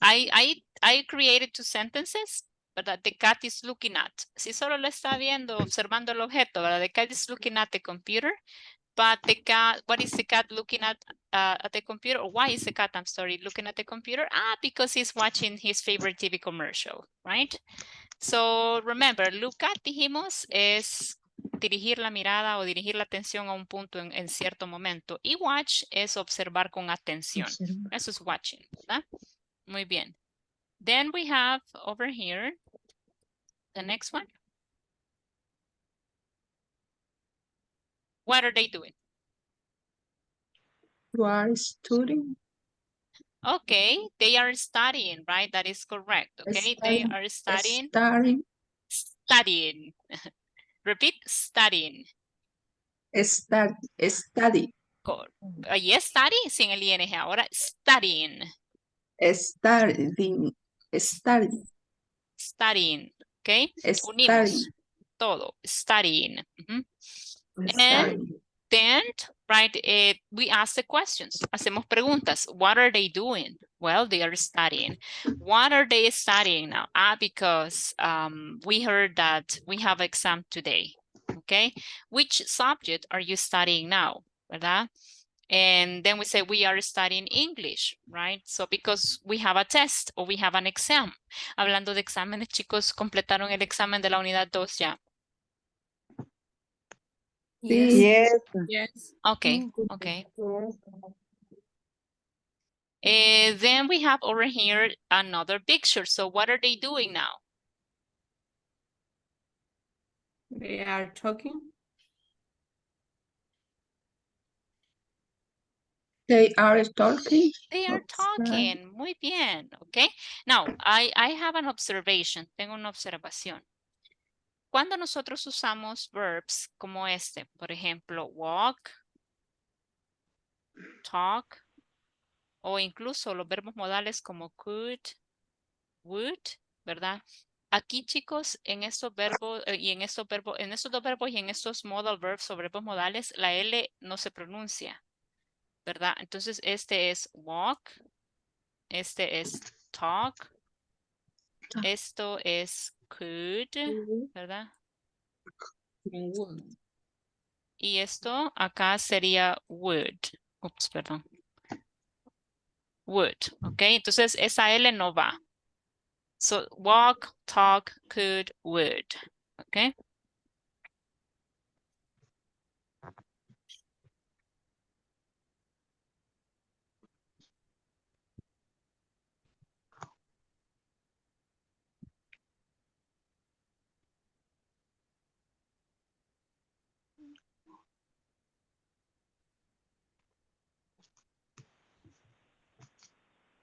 I created two sentences, ¿verdad? The cat is looking at. Si solo lo está viendo, observando el objeto, ¿verdad? The cat is looking at the computer. But the cat, what is the cat looking at the computer? Or why is the cat, I'm sorry, looking at the computer? Because he's watching his favorite TV commercial, right? So remember, look at, dijimos, es dirigir la mirada o dirigir la atención a un punto en cierto momento. Y watch es observar con atención. Eso es watching, ¿verdad? Muy bien. Then we have over here, the next one. What are they doing? You are studying. Okay, they are studying, right? That is correct. Okay, they are studying. Studying. Studying. Repeat, studying. Study. Yes, study, sin el ing ahora. Studying. Studying. Studying. Studying. Okay, unimos Studying. todo. Studying. And Studying. then, right, we ask the questions. Hacemos preguntas. What are they doing? Well, they are studying. What are they studying now? Because we heard that we have exam today. Okay, which subject are you studying now? ¿Verdad? And then we say we are studying English, right? So because we have a test or we have an exam. Hablando de exámenes, chicos, completaron el examen de la unidad 2 ya. Yes. yes. Okay, okay. Then we have over here another picture. So what are they doing now? They are talking. They are talking. They are talking. Muy bien. Okay. Now, I have an observation. Tengo una observación. Cuando nosotros usamos verbs como este, por ejemplo, walk, talk, o incluso los verbos modales como could, would, ¿verdad? Aquí, chicos, en estos verbos y en estos verbos, en estos dos verbos y en estos modal verbs o verbos modales, la L no se pronuncia, ¿verdad? Entonces, este es walk, este es talk, esto es could, ¿verdad? Y esto acá sería would. Ups, perdón. would, ¿ok? Entonces esa L no va. So walk, talk, could, would, ¿ok?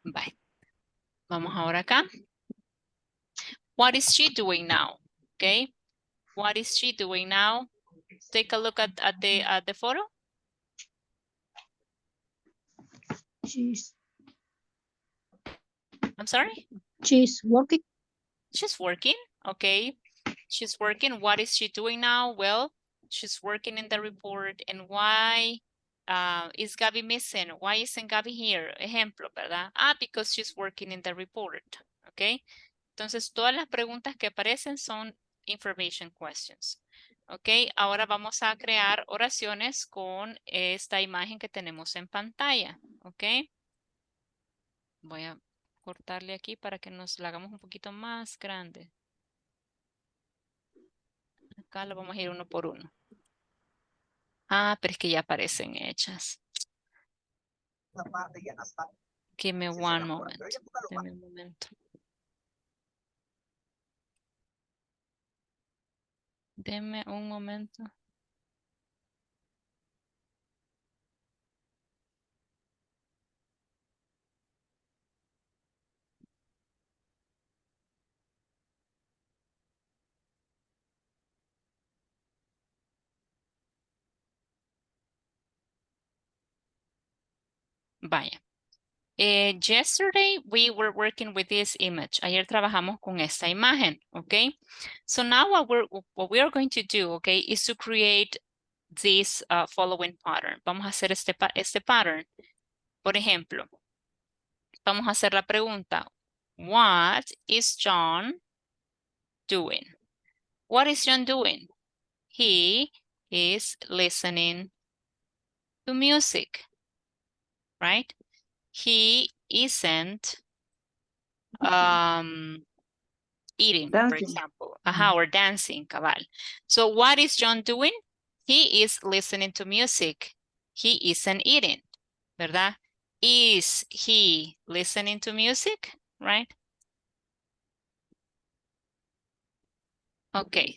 Bye. Vamos ahora acá. What is she doing now? ¿Ok? What is she doing now? Take a look at the photo. She's I'm sorry? she's working. She's working, okay. She's working. What is she doing now? Well, she's working in the report. And why is Gabby missing? Why isn't Gabby here? Ejemplo, ¿verdad? Ah, because she's working in the report, okay. Entonces, todas las preguntas que aparecen son information questions. Ok, ahora vamos a crear oraciones con esta imagen que tenemos en pantalla. Ok, voy a cortarle aquí para que nos la hagamos un poquito más grande. Acá lo vamos a ir uno por uno. Ah, pero es que ya aparecen hechas. Give me one moment. Deme un momento. Deme un momento. Vaya. Yesterday we were working with this image. Ayer trabajamos con esta imagen, okay? So now what we are going to do, okay, is to create this following pattern. Vamos a hacer este pattern. Por ejemplo, vamos a hacer la pregunta, what is John doing? What is John doing? He is listening to music, right? He isn't eating, for Dancing. example, or dancing, cabal. So what is John doing? He is listening to music. He isn't eating, ¿verdad? Is he listening to music, right? Okay.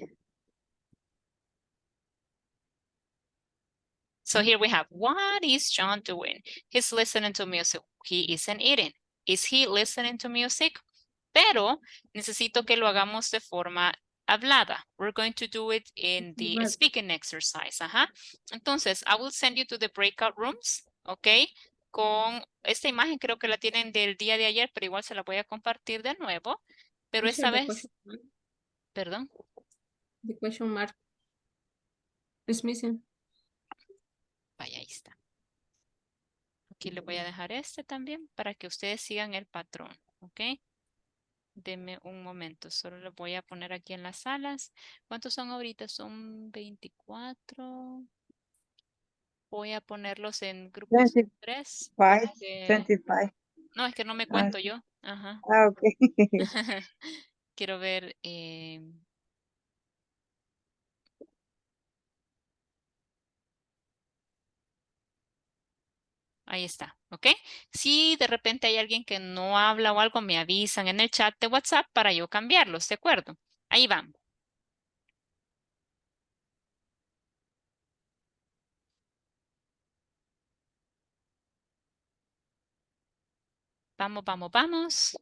So here we have, what is John doing? He's listening to music. He isn't eating. Is he listening to music? Pero necesito que lo hagamos de forma hablada. We're going to do it in the speaking exercise. Entonces, I will send you to the breakout rooms, ¿ok? Con esta imagen creo que la tienen del día de ayer, pero igual se la voy a compartir de nuevo. Pero esta vez, perdón. The question mark is missing. Vaya, ahí está. Aquí le voy a dejar este también para que ustedes sigan el patrón, ¿ok? Deme un momento, solo lo voy a poner aquí en las salas. ¿Cuántos son ahorita? Son 24. Voy a ponerlos en grupos de 3. 25. No, es que no me Ah, cuento yo. Ajá. ok. Quiero ver. Ahí está, ¿ok? Si de repente hay alguien que no habla o algo, me avisan en el chat de WhatsApp para yo cambiarlos, ¿de acuerdo? Ahí van. Vamos, vamos, vamos.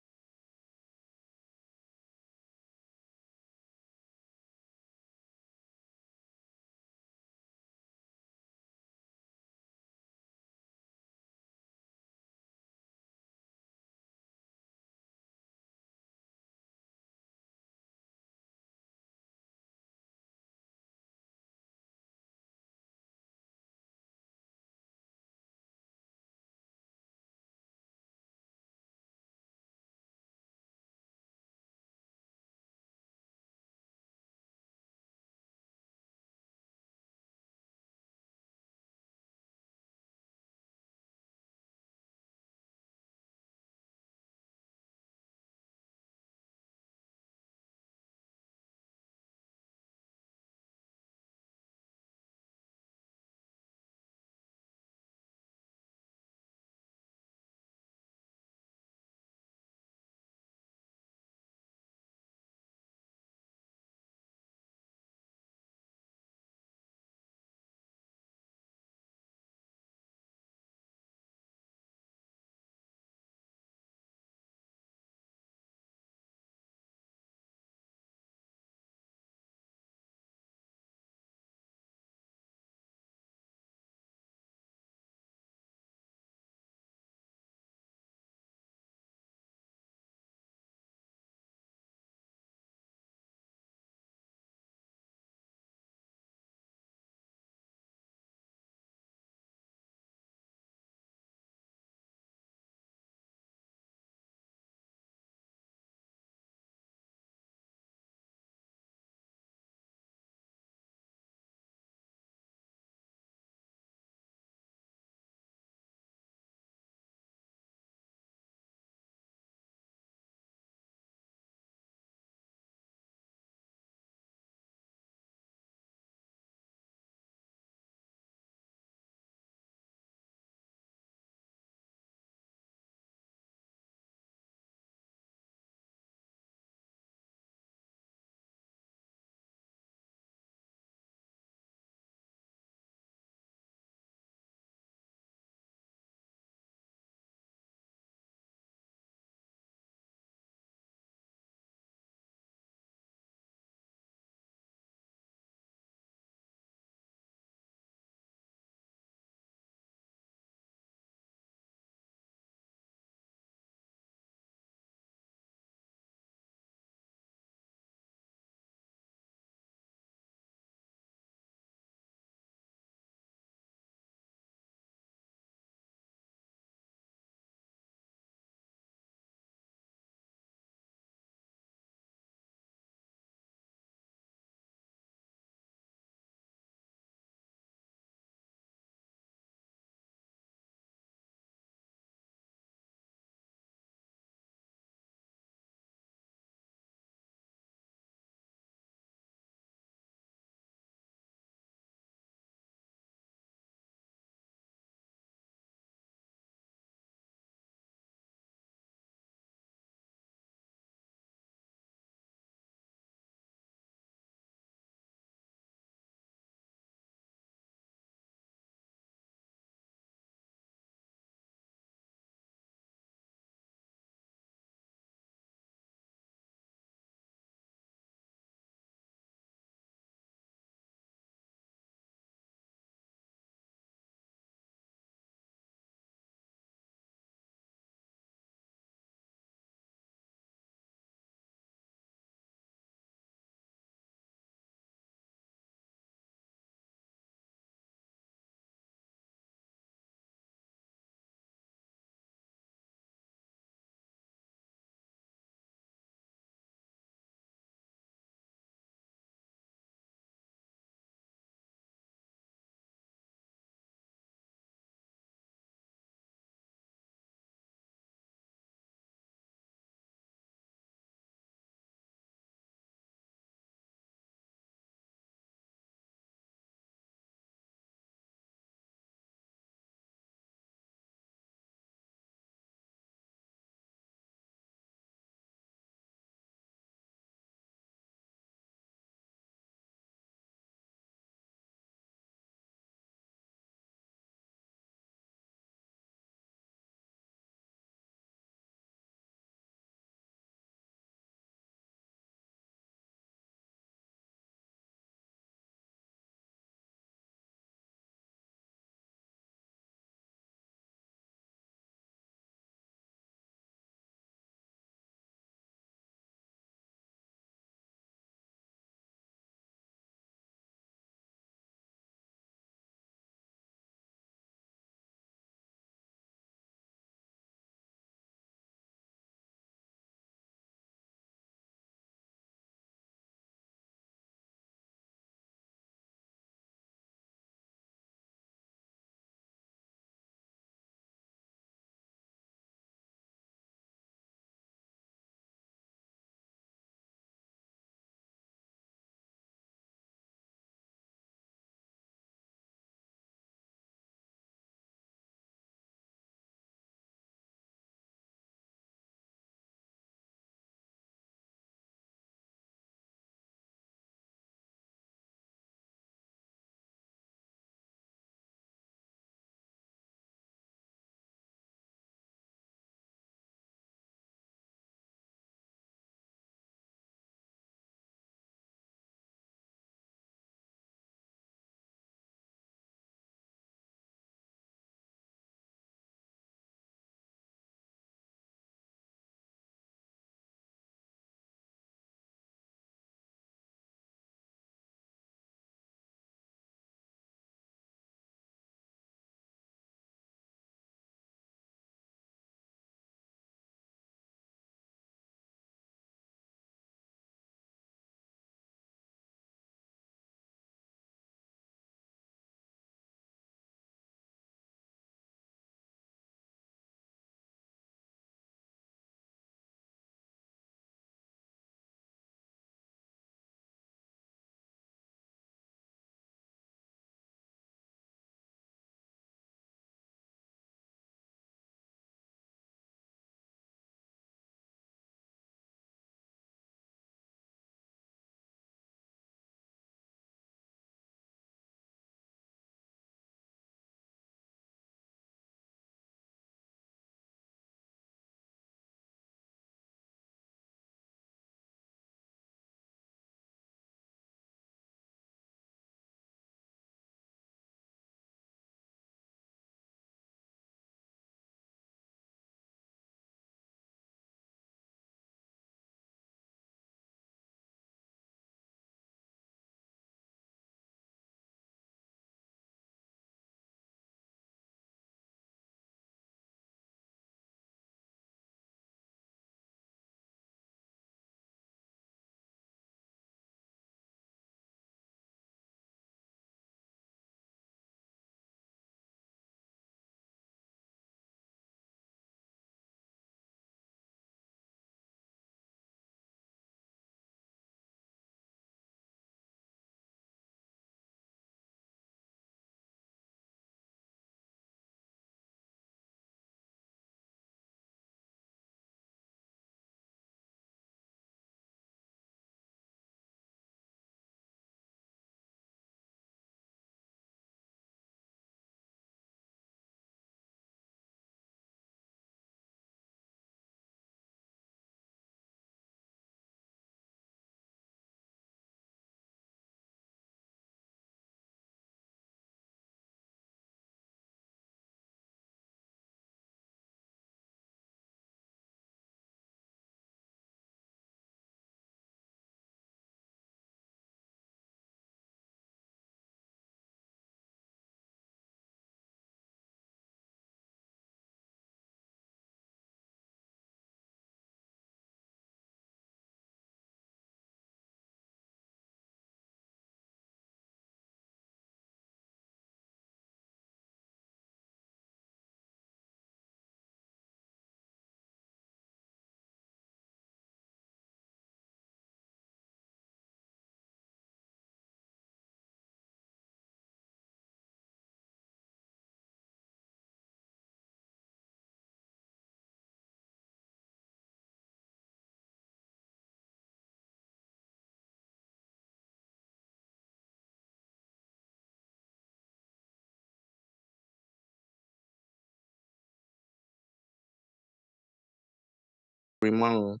every month.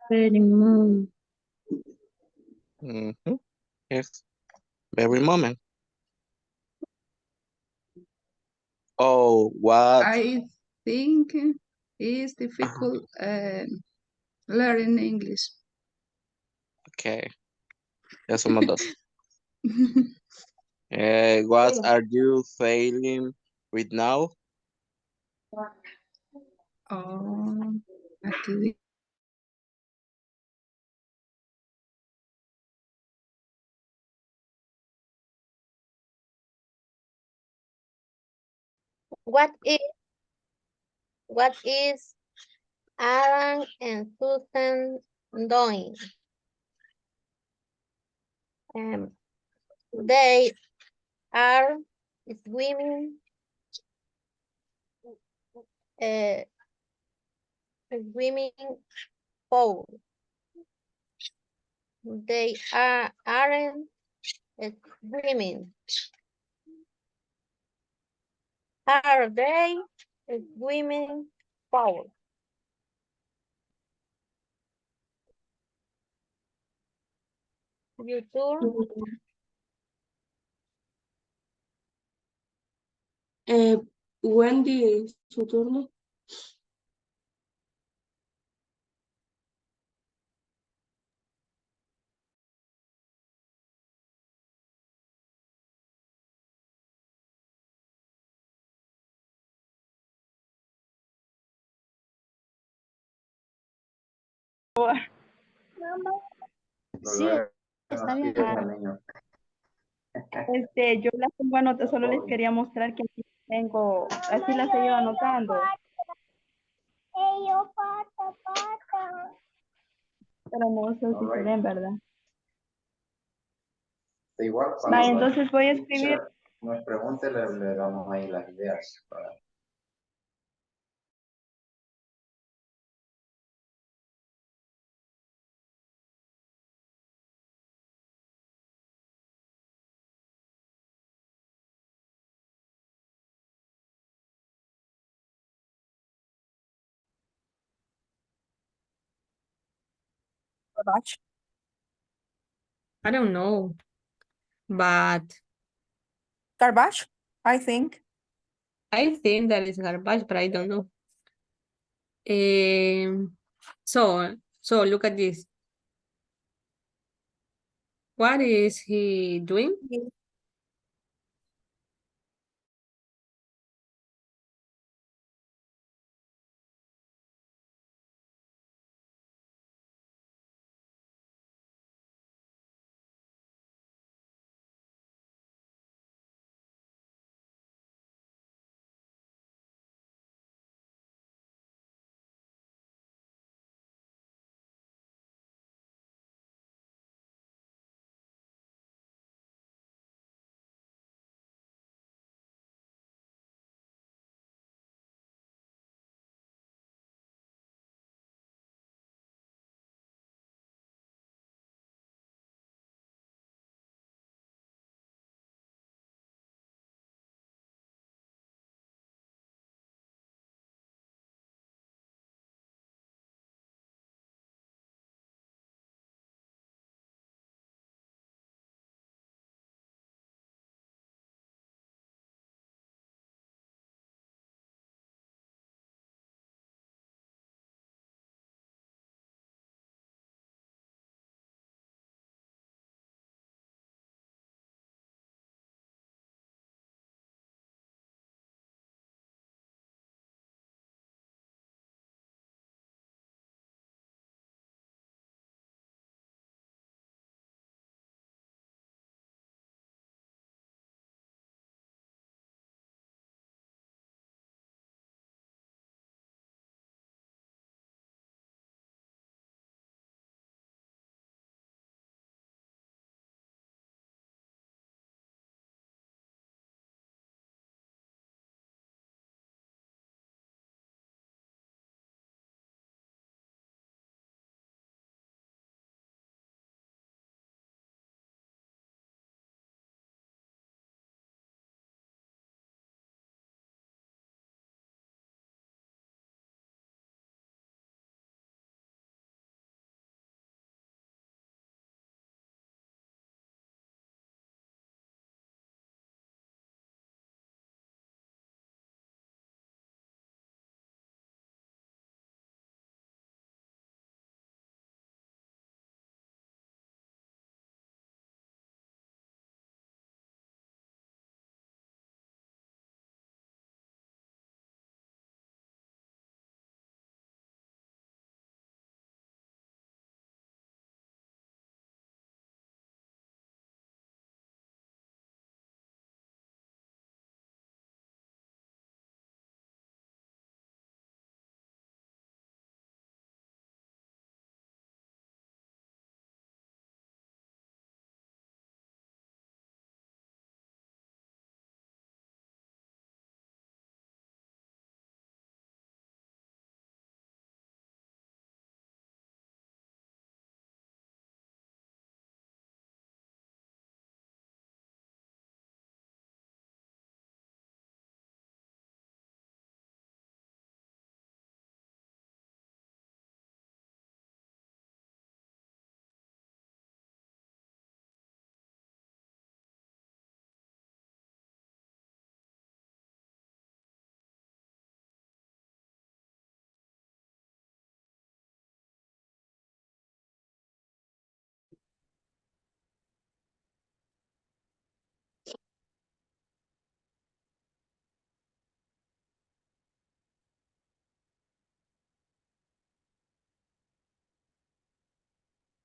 Very moon. Mhm. Yes, every moment. Oh, what? I think it's difficult learning English. Okay, eso más dos. What are you failing with now? Oh, aquí What is Aaron and Susan doing? They are swimming uh, swimming pool. They aren't swimming. Are they swimming pool? You turn. Wendy, su turno. Sí, está bien. Yo las tengo anotadas, solo les quería mostrar que aquí tengo, así las he ido anotando. Pero no sé si se ven, ¿verdad? Igual, Va, entonces voy a escribir. nos pregunte, le damos ahí las ideas. I don't know, but Garbage, I think. I think that is garbage, but I don't know. So look at this. What is he doing?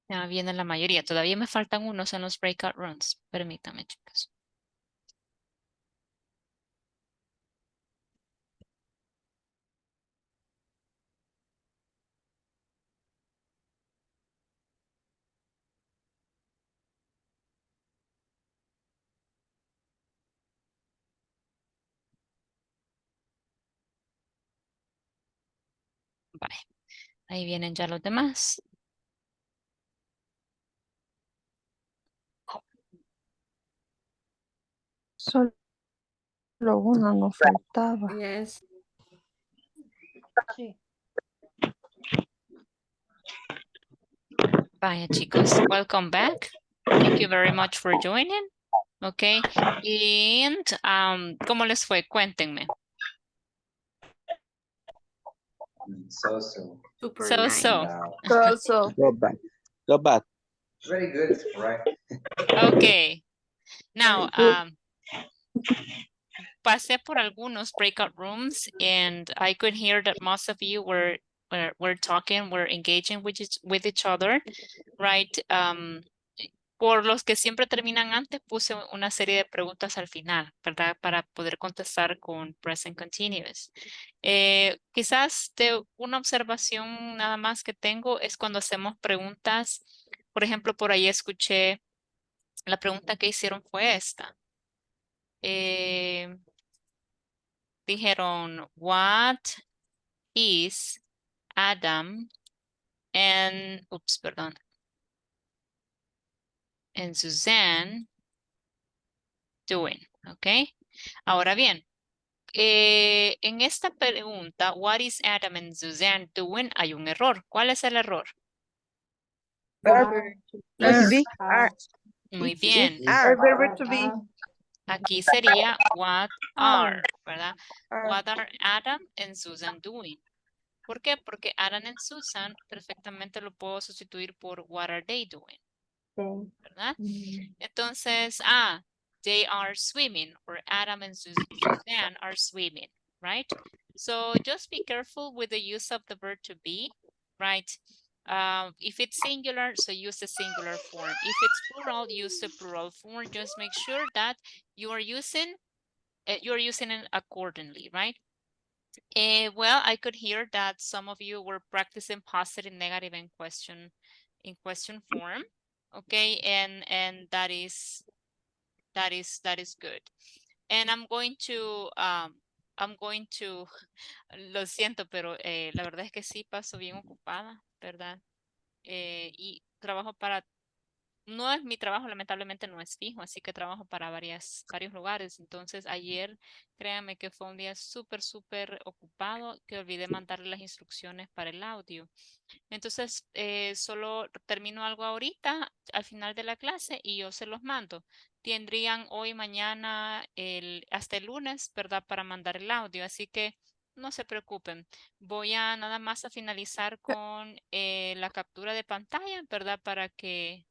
Ya viene la mayoría. Todavía me faltan unos en los breakout rooms. Permítanme, chicos. Vale. Ahí vienen ya los demás. Solo uno nos faltaba. Yes. Sí. Vaya, chicos. Welcome back. Thank you very much for joining. Okay. And ¿cómo les fue? Cuéntenme. So. Super So, nice. so. Also, Go back. Go back. Very good, right? Okay. Now, Good. pasé por algunos breakout rooms and I could hear that most of you were talking, were engaging with each other, right? Por los que siempre terminan antes, puse una serie de preguntas al final, ¿verdad? Para poder contestar con present continuous. Quizás de una observación nada más que tengo es cuando hacemos preguntas. Por ejemplo, por ahí escuché, la pregunta que hicieron fue esta. Dijeron, what is Adam and, perdón, and Suzanne doing? ¿Ok? Ahora bien, en esta pregunta, what is Adam and Suzanne doing? Hay un error. ¿Cuál es el error? To be. Muy bien. Are. Verb to be. Aquí sería what are, ¿verdad? What are Adam and Susan doing? ¿Por qué? Porque Adam and Susan perfectamente lo puedo sustituir por what are they doing, ¿verdad? Entonces, they are swimming, or Adam and Suzanne are swimming, right? So just be careful with the use of the verb to be, right? If it's singular, so use the singular form. If it's plural, use the plural form. Just make sure that you are using it accordingly, right? Well, I could hear that some of you were practicing positive, negative, and in question form. Okay, and that is good. And I'm going to lo siento, pero la verdad es que sí paso bien ocupada, ¿verdad? Y trabajo no es mi trabajo, lamentablemente no es fijo, así que trabajo para varios lugares. Entonces ayer, créanme que fue un día súper ocupado que olvidé mandarle las instrucciones para el audio. Entonces, solo termino algo ahorita al final de la clase y yo se los mando. Tendrían hoy, mañana, hasta el lunes, ¿verdad? Para mandar el audio. Así que no se preocupen. Voy a nada más a finalizar con la captura de pantalla, ¿verdad? Para que...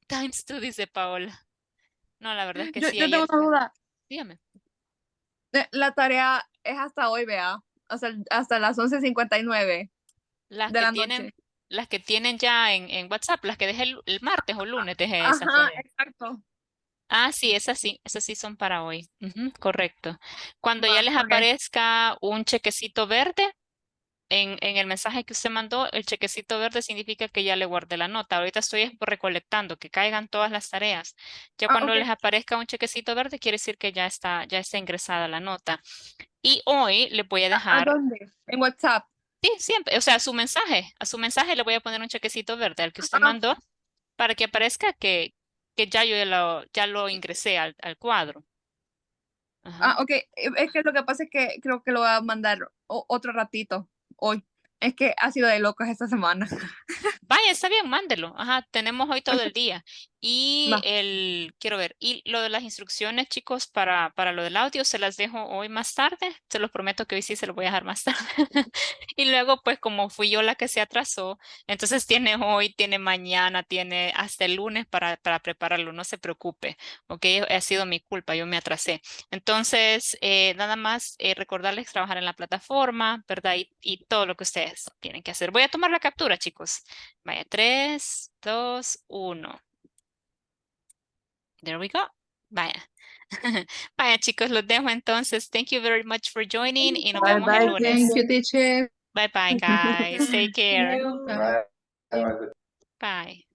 Times 2, dice Paola. No, la verdad es que sí, Yo tengo ayer una fue. duda. Dígame. La tarea es hasta hoy, vea. Hasta las 11:59 Las de que la tienen, noche. las que tienen ya en WhatsApp, las que dejé el martes o lunes, dejé esas Ajá, tareas. exacto. Sí, esas sí son para hoy. Ujú, correcto. Cuando ya les Ok. aparezca un chequecito verde en el mensaje que usted mandó, el chequecito verde significa que ya le guardé la nota. Ahorita estoy recolectando, que caigan todas las tareas. Ya cuando Ok. les aparezca un chequecito verde, quiere decir que ya está ingresada la nota. Y hoy le voy a ¿A dejar, dónde? En WhatsApp. sí, siempre, o sea, a su mensaje le voy a poner un chequecito verde al que usted mandó para que aparezca que ya yo ya lo ingresé al cuadro. Ajá. Ok. Es que lo que pasa es que creo que lo voy a mandar otro ratito hoy. Es que ha sido de locos esta semana. Vaya, está bien, mándelo. Ajá, tenemos hoy todo el día. Y Va. quiero ver, y lo de las instrucciones, chicos, para lo del audio, se las dejo hoy más tarde. Se los prometo que hoy sí se los voy a dejar más tarde. Y luego, pues, como fui yo la que se atrasó, entonces tiene hoy, tiene mañana, tiene hasta el lunes para prepararlo. No se preocupe, ¿ok? Ha sido mi culpa, yo me atrasé. Entonces, nada más recordarles trabajar en la plataforma, ¿verdad? Y todo lo que ustedes tienen que hacer. Voy a tomar la captura, chicos. Vaya, 3, 2, 1. There we go. Vaya. Vaya, chicos, los dejo entonces. Thank you very much for joining y nos Bye vemos el bye. lunes. Thank you, teacher. Bye bye, guys. Take care. Bye. Bye.